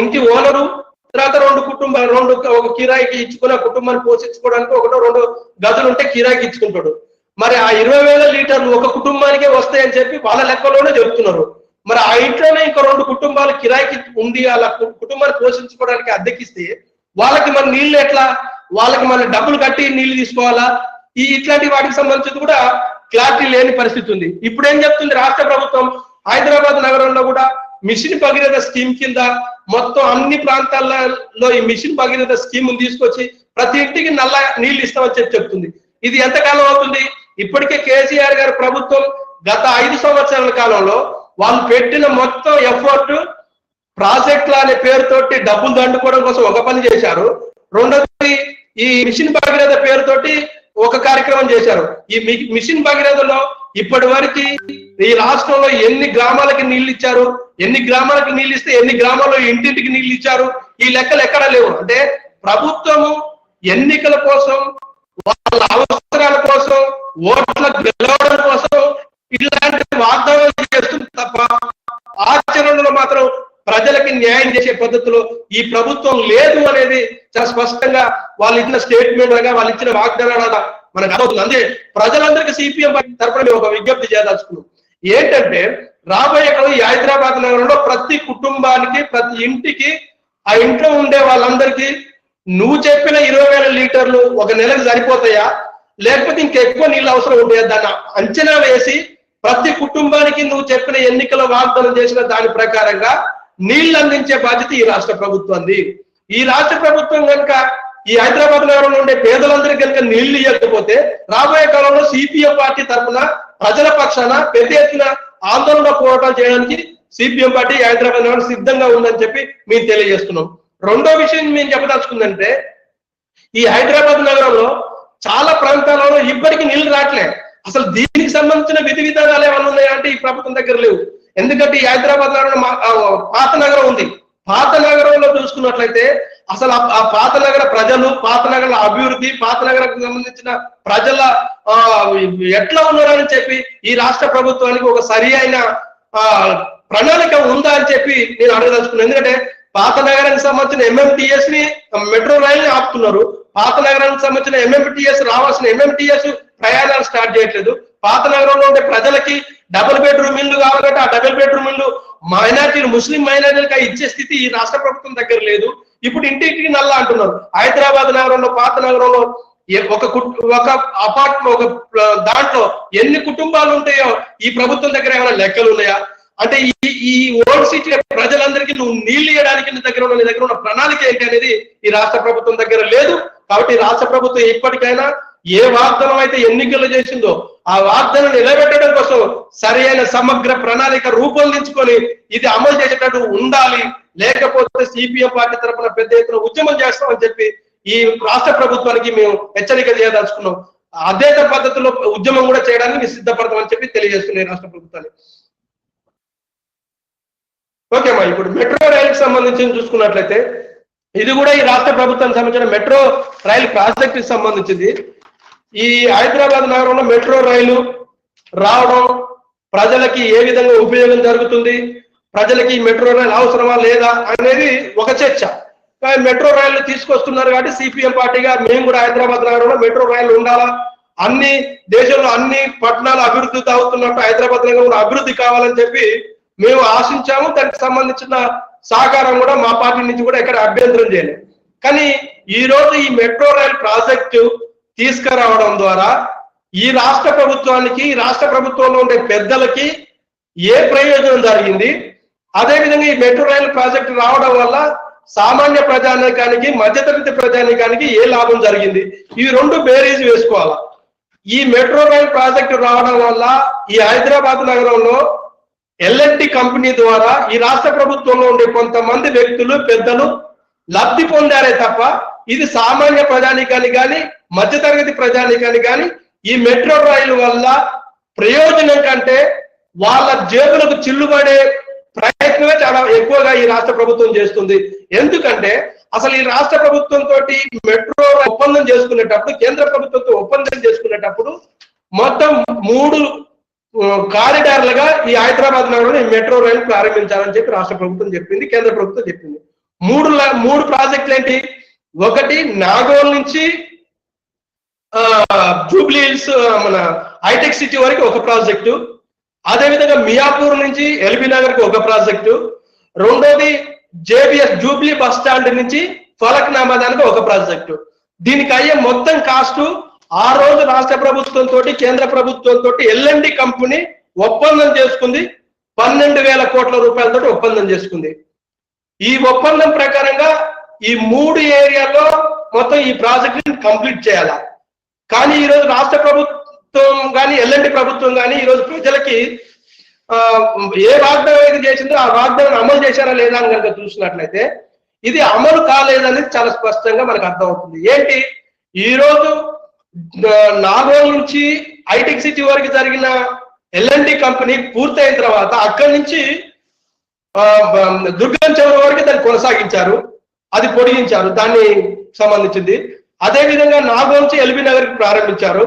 ఇంటి ఓనరు, తర్వాత 2 కుటుంబాలు, ఒక కిరాయికి ఇచ్చుకున్న కుటుంబాన్ని పోషించుకోవడానికి 1-2 గదులు ఉంటే కిరాయికి ఇచ్చుకుంటాడు. మరి ఆ 20,000 లీటర్లు ఒక కుటుంబానికే వస్తాయని చెప్పి వాళ్ళ లెక్కలోనే చెబుతున్నారు. మరి ఆ ఇంట్లోనే ఇంకో 2 కుటుంబాలు కిరాయికి ఉండి వాళ్ళ కుటుంబాన్ని పోషించుకోవడానికి అద్దెకిస్తే వాళ్ళకి మరి నీళ్లు ఎట్లా, వాళ్ళకి మళ్ళీ డబ్బులు కట్టి నీళ్లు తీసుకోవాలా? ఇట్లాంటి వాటికి సంబంధించి కూడా క్లారిటీ లేని పరిస్థితి ఉంది. ఇప్పుడు ఏం చెప్తుంది రాష్ట్ర ప్రభుత్వం? హైదరాబాద్ నగరంలో కూడా మిషన్ భగీరథ స్కీమ్ కింద మొత్తం అన్ని ప్రాంతాలలో ఈ మిషన్ భగీరథ స్కీమ్ తీసుకొచ్చి ప్రతి ఇంటికి నల్ల నీళ్లు ఇస్తామని చెప్తుంది. ఇది ఎంతకాలం అవుతుంది? ఇప్పటికే కేసీఆర్ గారి ప్రభుత్వం గత 5 సంవత్సరాల కాలంలో వాళ్ళు పెట్టిన మొత్తం ఎఫర్ట్ ప్రాజెక్టులు అనే పేరుతోటి డబ్బులు దండుకోవడం కోసం ఒక పని చేశారు. రెండోది, ఈ మిషన్ భగీరథ పేరుతోటి ఒక కార్యక్రమం చేశారు. ఈ మిషన్ భగీరథలో ఇప్పటి వరకు ఈ రాష్ట్రంలో ఎన్ని గ్రామాలకి నీళ్లు ఇచ్చారు, ఎన్ని గ్రామాలకు నీళ్లు ఇస్తే ఎన్ని గ్రామాల్లో ఇంటింటికి నీళ్లు ఇచ్చారు, ఈ లెక్కలు ఎక్కడా లేవు. అంటే ప్రభుత్వము ఎన్నికల కోసం, వాళ్ళ అవసరాల కోసం, ఓట్ల గెలవడం కోసం ఇలాంటి వాగ్దానాలు చేస్తుంది తప్ప ఆచరణలో మాత్రం ప్రజలకి న్యాయం చేసే పద్ధతిలో ఈ ప్రభుత్వం లేదు అనేది చాలా స్పష్టంగా వాళ్ళు ఇచ్చిన స్టేట్మెంట్ లాగా, వాళ్ళు ఇచ్చిన వాగ్దానాలుగా మనకు అర్థమవుతుంది. అంతే ప్రజలందరికీ సిపిఎం తరపున ఒక విజ్ఞప్తి చేయదలుచుకున్నాం. ఏంటంటే రాబోయే కాలం ఈ హైదరాబాద్ నగరంలో ప్రతి కుటుంబానికి, ప్రతి ఇంటికి, ఆ ఇంట్లో ఉండే వాళ్ళందరికీ నువ్వు చెప్పిన 20,000 లీటర్లు ఒక నెలకు సరిపోతాయా, లేకపోతే ఇంకెక్కువ నీళ్ళు అవసరం ఉంటాయా? దాన్ని అంచనా వేసి ప్రతి కుటుంబానికి నువ్వు చెప్పిన ఎన్నికల వాగ్దానం చేసిన దాని ప్రకారంగా నీళ్లు అందించే బాధ్యత ఈ రాష్ట్ర ప్రభుత్వంది. ఈ రాష్ట్ర ప్రభుత్వం కనుక ఈ హైదరాబాద్ నగరంలో ఉండే పేదలందరికీ కనుక నీళ్లు ఇవ్వకపోతే రాబోయే కాలంలో సిపిఎం పార్టీ తరఫున ప్రజల పక్షాన పెద్ద ఎత్తున ఆందోళన పోరాటాలు చేయడానికి సిపిఎం పార్టీ హైదరాబాద్ నగరం సిద్ధంగా ఉందని చెప్పి మేము తెలియజేస్తున్నాం. రెండో విషయం మేము చెప్పదలుచుకుందంటే ఈ హైదరాబాద్ నగరంలో చాలా ప్రాంతాలలో ఇప్పటికీ నీళ్లు రావట్లే. అసలు దీనికి సంబంధించిన విధి విధానాలు ఏమైనా ఉన్నాయంటే ఈ ప్రభుత్వం దగ్గర లేవు. ఎందుకంటే ఈ హైదరాబాద్ నగరం పాత నగరం ఉంది. పాత నగరంలో చూసుకున్నట్లయితే అసలు ఆ పాత నగర ప్రజలు, పాత నగర అభివృద్ధి, పాత నగరానికి సంబంధించిన ప్రజల ఎట్లా ఉన్నారని చెప్పి ఈ రాష్ట్ర ప్రభుత్వానికి ఒక సరి అయిన ప్రణాళిక ఉందా అని చెప్పి నేను అడగదలుచుకున్నాను. ఎందుకంటే పాత నగరానికి సంబంధించిన MMTS ని మెట్రో రైలు ని ఆపుతున్నారు. పాత నగరానికి సంబంధించిన MMTS రావాల్సిన MMTS ప్రయాణాలు స్టార్ట్ చేయట్లేదు. పాత నగరంలో ఉండే ప్రజలకి డబుల్ బెడ్రూమ్ ఇల్లు కావాలంటే ఆ డబుల్ బెడ్రూమ్ ఇల్లు మైనార్టీలు ముస్లిం మైనార్టీలకు ఇచ్చే స్థితి ఈ రాష్ట్ర ప్రభుత్వం దగ్గర లేదు. ఇప్పుడు ఇంటింటికి నల్లా అంటున్నారు. హైదరాబాద్ నగరంలో పాత నగరంలో ఒక అపార్ట్మెంట్ ఒక దాంట్లో ఎన్ని కుటుంబాలు ఉంటాయో ఈ ప్రభుత్వం దగ్గర ఏమైనా లెక్కలు ఉన్నాయా? అంటే ఈ ఓల్డ్ సిటీ ప్రజలందరికీ నువ్వు నీళ్లు ఇవ్వడానికి నీ దగ్గర ఉన్న ప్రణాళిక ఏంటి అనేది ఈ రాష్ట్ర ప్రభుత్వం దగ్గర లేదు. కాబట్టి రాష్ట్ర ప్రభుత్వం ఇప్పటికైనా ఏ వాగ్దానం అయితే ఎన్నికలు చేసిందో ఆ వాగ్దానం నిలబెట్టడం కోసం సరైన సమగ్ర ప్రణాళిక రూపొందించుకొని ఇది అమలు చేసేటట్టు ఉండాలి. లేకపోతే సిపిఎం పార్టీ తరఫున పెద్ద ఎత్తున ఉద్యమం చేస్తామని చెప్పి ఈ రాష్ట్ర ప్రభుత్వానికి మేము హెచ్చరిక చేయదలుచుకున్నాం. అదే పద్ధతిలో ఉద్యమం కూడా చేయడానికి సిద్ధపడతామని చెప్పి తెలియజేస్తున్నాయి రాష్ట్ర ప్రభుత్వానికి. ఓకేమ్మా, ఇప్పుడు మెట్రో రైలుకి సంబంధించి చూసుకున్నట్లయితే ఇది కూడా ఈ రాష్ట్ర ప్రభుత్వానికి సంబంధించిన మెట్రో రైలు ప్రాజెక్ట్ కి సంబంధించింది. ఈ హైదరాబాద్ నగరంలో మెట్రో రైలు రావడం ప్రజలకి ఏ విధంగా ఉపయోగం జరుగుతుంది, ప్రజలకి మెట్రో రైలు అవసరమా లేదా అనేది ఒక చర్చ. కానీ మెట్రో రైలు తీసుకొస్తున్నారు కాబట్టి సిపిఎం పార్టీగా మేము కూడా హైదరాబాద్ నగరంలో మెట్రో రైలు ఉండాలా, అన్ని దేశంలో అన్ని పట్టణాలు అభివృద్ధి అవుతున్నట్టు హైదరాబాద్ నగరం కూడా అభివృద్ధి కావాలని చెప్పి మేము ఆశించాము. దానికి సంబంధించిన సహకారం కూడా మా పార్టీ నుంచి కూడా ఇక్కడ అభ్యంతరం చేయలేదు. కానీ ఈ రోజు ఈ మెట్రో రైల్ ప్రాజెక్టు తీసుకురావడం ద్వారా ఈ రాష్ట్ర ప్రభుత్వానికి, రాష్ట్ర ప్రభుత్వంలో ఉండే పెద్దలకి ఏ ప్రయోజనం జరిగింది, అదేవిధంగా ఈ మెట్రో రైల్ ప్రాజెక్టు రావడం వల్ల సామాన్య ప్రజానికానికి, మధ్యతరగతి ప్రజానికానికి ఏ లాభం జరిగింది, ఈ రెండు బేరీజ్ వేసుకోవాలా. ఈ మెట్రో రైల్ ప్రాజెక్టు రావడం వల్ల ఈ హైదరాబాద్ నగరంలో L&T కంపెనీ ద్వారా ఈ రాష్ట్ర ప్రభుత్వంలో ఉండే కొంతమంది వ్యక్తులు, పెద్దలు లబ్ధి పొందారే తప్ప ఇది సామాన్య ప్రజానికానికి కానీ, మధ్యతరగతి ప్రజానికానికి కానీ ఈ మెట్రో రైలు వల్ల ప్రయోజనం కంటే వాళ్ళ జేబులకు చిల్లుబడే ప్రయత్నమే చాలా ఎక్కువగా ఈ రాష్ట్ర ప్రభుత్వం చేస్తుంది. ఎందుకంటే అసలు ఈ రాష్ట్ర ప్రభుత్వంతో మెట్రో ఒప్పందం చేసుకునేటప్పుడు, కేంద్ర ప్రభుత్వంతో ఒప్పందం చేసుకునేటప్పుడు మొత్తం 3 కారిడార్లుగా ఈ హైదరాబాద్ నగరంలో ఈ మెట్రో రైలు ప్రారంభించాలని చెప్పి రాష్ట్ర ప్రభుత్వం చెప్పింది, కేంద్ర ప్రభుత్వం చెప్పింది. 3 ప్రాజెక్టులు ఏంటి? ఒకటి నాగోల్ నుంచి జూబ్లీ హిల్స్ మన హైటెక్ సిటీ వరకు ఒక ప్రాజెక్టు, అదేవిధంగా మియాపూర్ నుంచి ఎల్బీ నగర్ కి ఒక ప్రాజెక్టు, రెండోది JBS జూబ్లీ బస్ స్టాండ్ నుంచి ఫలక్నామాదానికి ఒక ప్రాజెక్టు. దీనికి అయ్యే మొత్తం కాస్ట్ ఆ రోజు రాష్ట్ర ప్రభుత్వంతో, కేంద్ర ప్రభుత్వంతో L&T కంపెనీ ఒప్పందం చేసుకుంది. 12,000 కోట్ల రూపాయలతో ఒప్పందం చేసుకుంది. ఈ ఒప్పందం ప్రకారంగా ఈ 3 ఏరియాల్లో మొత్తం ఈ ప్రాజెక్ట్ కంప్లీట్ చేయాలి. కానీ ఈరోజు రాష్ట్ర ప్రభుత్వం కానీ, L&T ప్రభుత్వం కానీ ఈరోజు ప్రజలకి ఏ వాగ్దానం అయితే చేసిందో ఆ వాగ్దానం అమలు చేశారా లేదా అని కనుక చూసినట్లయితే ఇది అమలు కాలేదని చాలా స్పష్టంగా మనకు అర్థమవుతుంది. ఏంటి, ఈ రోజు నాగోల్ నుంచి హైటెక్ సిటీ వరకు జరిగిన L&T కంపెనీ పూర్తయిన తర్వాత అక్కడి నుంచి దుర్గం చెరువు వరకు దాన్ని కొనసాగించారు, అది పొడిగించారు, దాన్ని సంబంధించింది. అదే విధంగా నాగోల్ నుంచి ఎల్బీ నగర్ కి ప్రారంభించారు.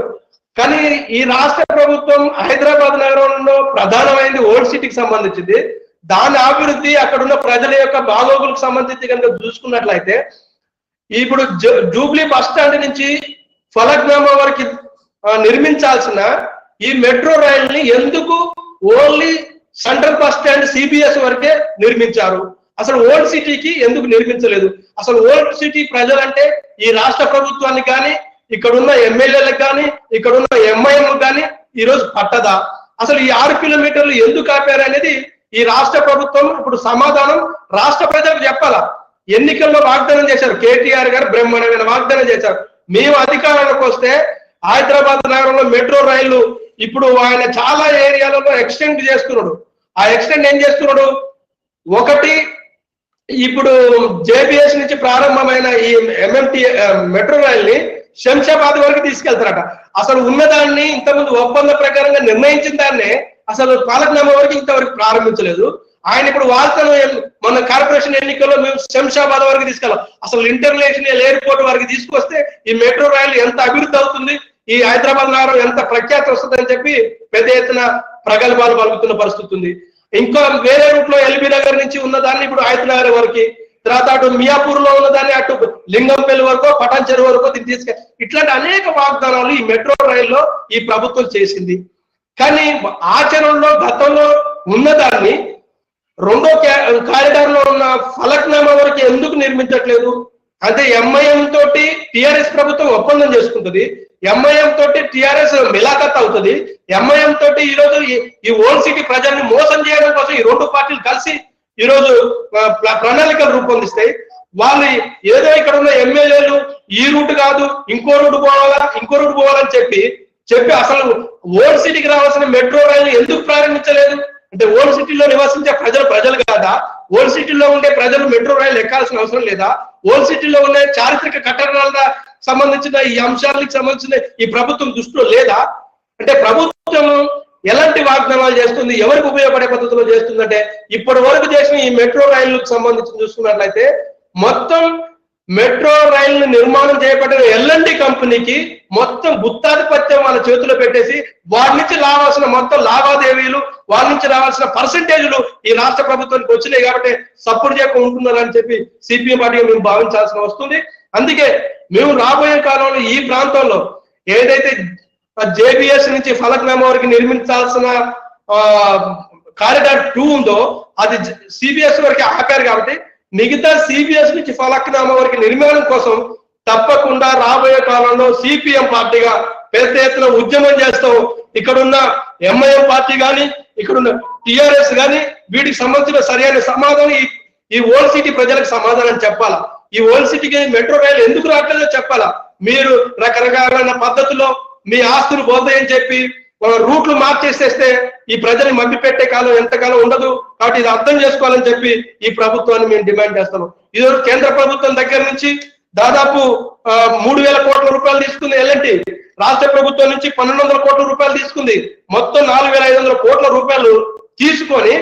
కానీ ఈ రాష్ట్ర ప్రభుత్వం హైదరాబాద్ నగరంలో ప్రధానమైనది ఓల్డ్ సిటీకి సంబంధించింది. దాని అభివృద్ధి, అక్కడున్న ప్రజల యొక్క బాగోగులకు సంబంధించి కనుక చూసుకున్నట్లయితే ఇప్పుడు జూబ్లీ బస్ స్టాండ్ నుంచి ఫలక్నామా వరకు నిర్మించాల్సిన ఈ మెట్రో రైల్ ని ఎందుకు only central bus stand CBS వరకే నిర్మించారు? అసలు ఓల్డ్ సిటీకి ఎందుకు నిర్మించలేదు? అసలు ఓల్డ్ సిటీ ప్రజలంటే ఈ రాష్ట్ర ప్రభుత్వానికి కానీ, ఇక్కడున్న ఎమ్మెల్యేలకు కానీ, ఇక్కడున్న MIM కానీ ఈరోజు పట్టదా? అసలు ఈ 6 కిలోమీటర్లు ఎందుకు ఆపారు అనేది ఈ రాష్ట్ర ప్రభుత్వం ఇప్పుడు సమాధానం రాష్ట్ర ప్రజలకు చెప్పాలా. ఎన్నికల్లో వాగ్దానం చేశారు, KTR గారు బ్రహ్మాండమైన వాగ్దానం చేశారు. మేము అధికారంలోకి వస్తే హైదరాబాద్ నగరంలో మెట్రో రైళ్లు ఇప్పుడు ఆయన చాలా ఏరియాలలో ఎక్స్టెండ్ చేస్తున్నాడు. ఆ ఎక్స్టెండ్ ఏం చేస్తున్నాడు? ఒకటి, ఇప్పుడు JBS నుంచి ప్రారంభమైన ఈ MMT మెట్రో రైల్ ని శంషాబాద్ వరకు తీసుకెళ్తారట. అసలు ఉన్నదాన్ని ఇంతకుముందు ఒప్పంద ప్రకారంగా నిర్ణయించిన దాన్నే అసలు ఫలక్నామా వరకు ఇంతవరకు ప్రారంభించలేదు. ఆయన ఇప్పుడు వాస్తవం మన కార్పొరేషన్ ఎన్నికల్లో మేము శంషాబాద్ వరకు తీసుకెళ్ళాం. అసలు ఇంటర్నేషనల్ ఎయిర్పోర్ట్ వరకు తీసుకొస్తే ఈ మెట్రో రైలు ఎంత అభివృద్ధి అవుతుంది, ఈ హైదరాబాద్ నగరం ఎంత ప్రఖ్యాతి వస్తుంది అని చెప్పి పెద్ద ఎత్తున ప్రగల్భాలు పలుకుతున్న పరిస్థితి ఉంది. ఇంకా వేరే రూట్ లో ఎల్బీ నగర్ నుంచి ఉన్నదాన్ని ఇప్పుడు హైదరాబాద్ వరకు, తర్వాత అటు మియాపూర్ లో ఉన్నదాన్ని అటు లింగంపల్లి వరకు పటాన్ చెరువు వరకు దీన్ని ఇట్లాంటి అనేక వాగ్దానాలు ఈ మెట్రో రైల్లో ఈ ప్రభుత్వం చేసింది. కానీ ఆచరణలో గతంలో ఉన్నదాన్ని రెండో కారిడార్ లో ఉన్న ఫలక్నామా వరకు ఎందుకు నిర్మించట్లేదు? అంటే ఎంఐఎం తోటి టిఆర్ఎస్ ప్రభుత్వం ఒప్పందం చేసుకుంటుంది, ఎంఐఎం తోటి టిఆర్ఎస్ మిలాఖత్ అవుతుంది, ఎంఐఎం తోటి ఈరోజు ఈ ఓల్డ్ సిటీ ప్రజల్ని మోసం చేయడం కోసం ఈ రెండు పార్టీలు కలిసి ఈరోజు ప్రణాళికలు రూపొందిస్తాయి. వాళ్ళు ఏదో ఇక్కడ ఉన్న ఎమ్మెల్యేలు ఈ రూట్ కాదు ఇంకో రూట్ పోవాలని చెప్పి అసలు ఓల్డ్ సిటీకి రావాల్సిన మెట్రో రైలు ఎందుకు ప్రారంభించలేదు? అంటే ఓల్డ్ సిటీలో నివసించే ప్రజలు కాదా? ఓల్డ్ సిటీలో ఉండే ప్రజలు మెట్రో రైలు ఎక్కాల్సిన అవసరం లేదా? ఓల్డ్ సిటీలో ఉండే చారిత్రక కట్టడాలకు సంబంధించిన ఈ అంశాలకు సంబంధించిన ఈ ప్రభుత్వం దృష్టిలో లేదా? అంటే ప్రభుత్వం ఎలాంటి వాగ్దానాలు చేస్తుంది, ఎవరికి ఉపయోగపడే పద్ధతిలో చేస్తుందంటే ఇప్పటి వరకు చేసిన ఈ మెట్రో రైళ్లకు సంబంధించి చూసుకున్నట్లయితే మొత్తం మెట్రో రైలు నిర్మాణం చేయబడిన ఎల్ఎన్డి కంపెనీకి మొత్తం గుత్తాధిపత్యం వాళ్ళ చేతిలో పెట్టేసి వారి నుంచి రావాల్సిన మొత్తం లావాదేవీలు, వాళ్ళ నుంచి రావాల్సిన పర్సంటేజ్లు ఈ రాష్ట్ర ప్రభుత్వానికి వచ్చినాయి కాబట్టి సపోర్ట్ చేయకుండా ఉంటున్నారని చెప్పి సిపిఎం పార్టీగా మేము భావించాల్సిన వస్తుంది. అందుకే మేము రాబోయే కాలంలో ఈ ప్రాంతంలో ఏదైతే జేబిఎస్ నుంచి ఫలక్నామా వరకు నిర్మించాల్సిన కారిడార్ 2 ఉందో అది సిబిఎస్ వరకు ఆపారు కాబట్టి మిగతా సిబిఎస్ నుంచి ఫలక్నామా వరకు నిర్మాణం కోసం తప్పకుండా రాబోయే కాలంలో సిపిఎం పార్టీగా పెద్ద ఎత్తున ఉద్యమం చేస్తాం. ఇక్కడున్న ఎంఐఎం పార్టీ కానీ ఇక్కడున్న టిఆర్ఎస్ కానీ వీటికి సంబంధించిన సరైన సమాధానం ఈ ఓల్డ్ సిటీ ప్రజలకు సమాధానం చెప్పాలా. ఈ ఓల్డ్ సిటీకి మెట్రో రైలు ఎందుకు రావట్లేదో చెప్పాలా. మీరు రకరకాలైన పద్ధతిలో మీ ఆస్తులు పోతాయని చెప్పి రూట్లు మార్చేసేస్తే ఈ ప్రజల్ని మభ్య పెట్టే కాలం ఎంతకాలం ఉండదు. కాబట్టి ఇది అర్థం చేసుకోవాలని చెప్పి ఈ ప్రభుత్వాన్ని మేము డిమాండ్ చేస్తాము. ఇది కేంద్ర ప్రభుత్వం దగ్గర నుంచి దాదాపు 3,000 కోట్ల రూపాయలు తీసుకుంది ఎల్ఎన్టీ, రాష్ట్ర ప్రభుత్వం నుంచి 1,200 కోట్ల రూపాయలు తీసుకుంది. మొత్తం 4,500 కోట్ల రూపాయలు తీసుకొని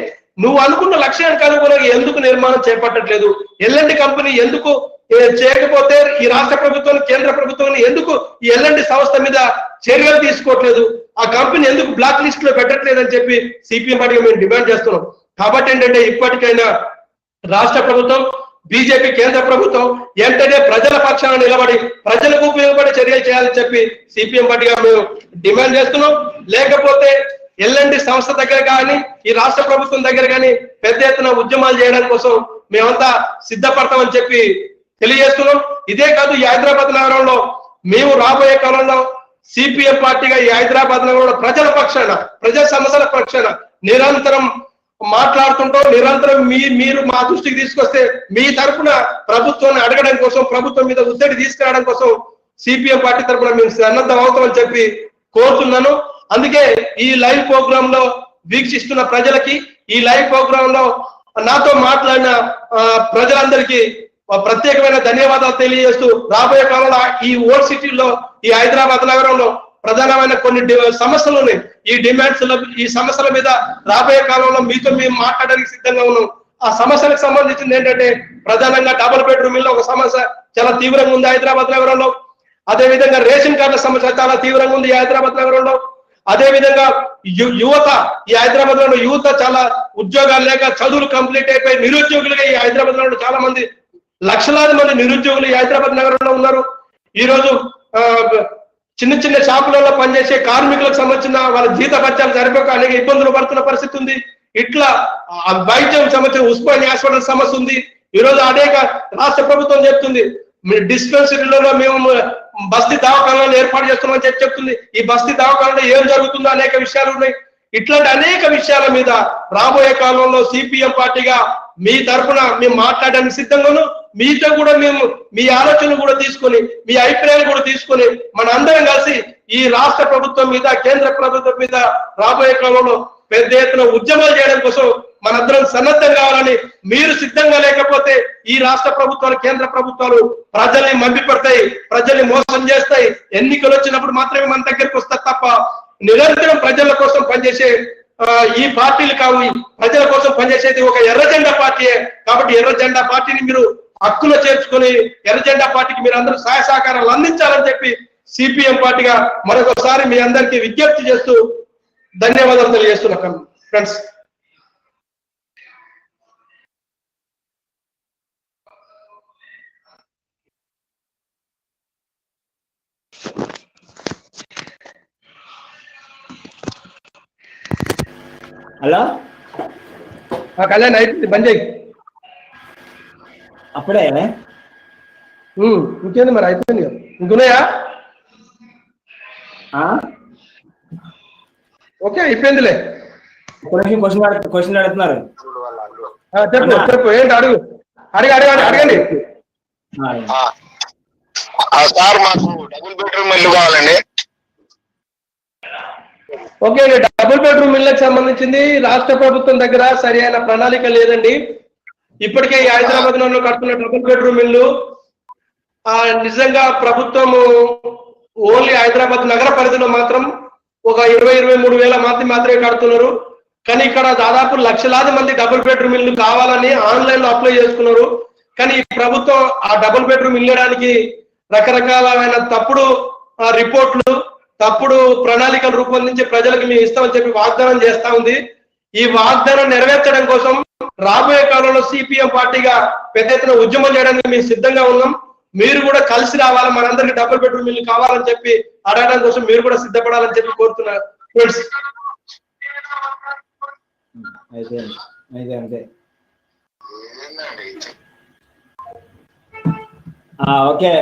నువ్వు అనుకున్న లక్ష్యానికి అనుగుణంగా ఎందుకు నిర్మాణం చేపట్టట్లేదు? ఎల్ఎన్టీ కంపెనీ ఎందుకు చేయకపోతే ఈ రాష్ట్ర ప్రభుత్వం కేంద్ర ప్రభుత్వం ఎందుకు ఈ ఎల్ఎన్టీ సంస్థ మీద చర్యలు తీసుకోవట్లేదు? ఆ కంపెనీ ఎందుకు బ్లాక్ లిస్ట్ లో పెట్టట్లేదు అని చెప్పి సిపిఎం పార్టీగా మేము డిమాండ్ చేస్తున్నాం. కాబట్టి ఏంటంటే ఇప్పటికైనా రాష్ట్ర ప్రభుత్వం, బీజేపీ కేంద్ర ప్రభుత్వం వెంటనే ప్రజల పక్షాన నిలబడి ప్రజలకు ఉపయోగపడే చర్యలు చేయాలని చెప్పి సిపిఎం పార్టీగా మేము డిమాండ్ చేస్తున్నాం. లేకపోతే ఎల్ఎన్టీ సంస్థ దగ్గర కానీ ఈ రాష్ట్ర ప్రభుత్వం దగ్గర కానీ పెద్ద ఎత్తున ఉద్యమాలు చేయడం కోసం మేమంతా సిద్ధపడతామని చెప్పి తెలియజేస్తున్నాం. ఇదే కాదు, ఈ హైదరాబాద్ నగరంలో మేము రాబోయే కాలంలో సిపిఎం పార్టీగా ఈ హైదరాబాద్ నగరంలో ప్రజల పక్షాన, ప్రజా సమస్యల పక్షాన నిరంతరం మాట్లాడుతుంటాం. నిరంతరం మీరు మా దృష్టికి తీసుకొస్తే మీ తరఫున ప్రభుత్వాన్ని అడగడం కోసం, ప్రభుత్వం మీద ఒత్తిడి తీసుకురావడం కోసం సిపిఎం పార్టీ తరఫున మేము సన్నద్ధం అవుతామని చెప్పి కోరుతున్నాను. అందుకే ఈ లైవ్ ప్రోగ్రామ్ లో వీక్షిస్తున్న ప్రజలకి, ఈ లైవ్ ప్రోగ్రామ్ లో నాతో మాట్లాడిన ప్రజలందరికీ ప్రత్యేకమైన ధన్యవాదాలు తెలియజేస్తూ రాబోయే కాలంలో ఈ ఓల్డ్ సిటీలో ఈ హైదరాబాద్ నగరంలో ప్రధానమైన కొన్ని సమస్యలు ఉన్నాయి. ఈ సమస్యల మీద రాబోయే కాలంలో మీతో మేము మాట్లాడడానికి సిద్ధంగా ఉన్నాం. ఆ సమస్యలకు సంబంధించింది ఏంటంటే ప్రధానంగా డబుల్ బెడ్రూమ్ ఇల్లు ఒక సమస్య చాలా తీవ్రంగా ఉంది హైదరాబాద్ నగరంలో. అదే విధంగా రేషన్ కార్డుల సమస్య చాలా తీవ్రంగా ఉంది ఈ హైదరాబాద్ నగరంలో. అదే విధంగా యువత, ఈ హైదరాబాద్ లో యువత చాలా ఉద్యోగాలు లేక చదువులు కంప్లీట్ అయిపోయి నిరుద్యోగులుగా ఈ హైదరాబాద్ లో చాలా మంది, లక్షలాది మంది నిరుద్యోగులు ఈ హైదరాబాద్ నగరంలో ఉన్నారు. ఈ రోజు చిన్న చిన్న షాపులలో పనిచేసే కార్మికులకు సంబంధించిన వాళ్ళ జీతభత్యాలు సరిపోక అనేక ఇబ్బందులు పడుతున్న పరిస్థితి ఉంది. ఇట్లా వైద్యం సంబంధించిన ఉస్మానియా హాస్పిటల్ సమస్య ఉంది. ఈ రోజు అనేక రాష్ట్ర ప్రభుత్వం చెప్తుంది డిస్పెన్సరీలలో మేము బస్తీ దవాఖానాలను ఏర్పాటు చేస్తున్నామని చెప్తుంది. ఈ బస్తీ దవాఖానాలో ఏం జరుగుతుందో అనేక విషయాలు ఉన్నాయి. ఇట్లాంటి అనేక విషయాల మీద రాబోయే కాలంలో సిపిఎం పార్టీగా మీ తరఫున మేము మాట్లాడడానికి సిద్ధంగాను, మీతో కూడా మేము మీ ఆలోచనలు కూడా తీసుకొని, మీ అభిప్రాయాలు కూడా తీసుకొని మన అందరం కలిసి ఈ రాష్ట్ర ప్రభుత్వం మీద, కేంద్ర ప్రభుత్వం మీద రాబోయే కాలంలో పెద్ద ఎత్తున ఉద్యమాలు చేయడం కోసం మనందరం సన్నద్ధం కావాలని. మీరు సిద్ధంగా లేకపోతే ఈ రాష్ట్ర ప్రభుత్వాలు, కేంద్ర ప్రభుత్వాలు ప్రజల్ని మభ్యపెడతాయి, ప్రజల్ని మోసం చేస్తాయి. ఎన్నికలు వచ్చినప్పుడు మాత్రమే మన దగ్గరికి వస్తారు తప్ప నిరంతరం ప్రజల కోసం పనిచేసే ఈ పార్టీలు కావు. ప్రజల కోసం పనిచేసేది ఒక ఎర్ర జెండా పార్టీయే. కాబట్టి ఎర్ర జెండా పార్టీని మీరు హక్కులో చేర్చుకొని ఎర్ర జెండా పార్టీకి మీరు అందరూ సహాయ సహకారాలు అందించాలని చెప్పి సిపిఎం పార్టీగా మరొకసారి మీ అందరికీ విజ్ఞప్తి చేస్తూ ధన్యవాదాలు తెలియజేస్తున్నాం ఫ్రెండ్స్. హలో కళ్యాణ్ అయిపోయింది, బంద్ చేయి. అప్పుడే ఇంకేంది మరి, అయిపోయింది కదా, ఇంకున్నాయా? ఓకే అయిపోయిందిలే. క్వశ్చన్ అడుగుతున్నారు. చెప్పు ఏంటి, అడగండి. సార్ మాకు డబుల్ బెడ్రూమ్ ఇల్లు కావాలండి. ఓకే అండి, డబుల్ బెడ్రూమ్ ఇళ్ళకి సంబంధించింది రాష్ట్ర ప్రభుత్వం దగ్గర సరి అయిన ప్రణాళిక లేదండి. ఇప్పటికే ఈ హైదరాబాద్ లో కడుతున్న డబుల్ బెడ్రూమ్ ఇల్లు నిజంగా ప్రభుత్వము ఓన్లీ హైదరాబాద్ నగర పరిధిలో మాత్రం ఒక 20-23 వేల మంది మాత్రమే కడుతున్నారు. కానీ ఇక్కడ దాదాపు లక్షలాది మంది డబుల్ బెడ్రూమ్ ఇల్లు కావాలని ఆన్లైన్ లో అప్లై చేసుకున్నారు. కానీ ఈ ప్రభుత్వం ఆ డబుల్ బెడ్రూమ్ ఇల్లడానికి రకరకాలైన తప్పుడు రిపోర్ట్లు, తప్పుడు ప్రణాళికలు రూపొందించి ప్రజలకు మేము ఇస్తామని చెప్పి వాగ్దానం చేస్తా ఉంది. ఈ వాగ్దానం నెరవేర్చడం కోసం రాబోయే కాలంలో సిపిఎం పార్టీగా పెద్ద ఎత్తున ఉద్యమం చేయడానికి మేము సిద్ధంగా ఉన్నాం. మీరు కూడా కలిసి రావాలి, మనందరికి డబుల్ బెడ్రూమ్ ఇల్లు కావాలని చెప్పి అడగడం కోసం మీరు కూడా సిద్ధపడాలని చెప్పి కోరుతున్నారు ఫ్రెండ్స్. అంతే. ఓకే.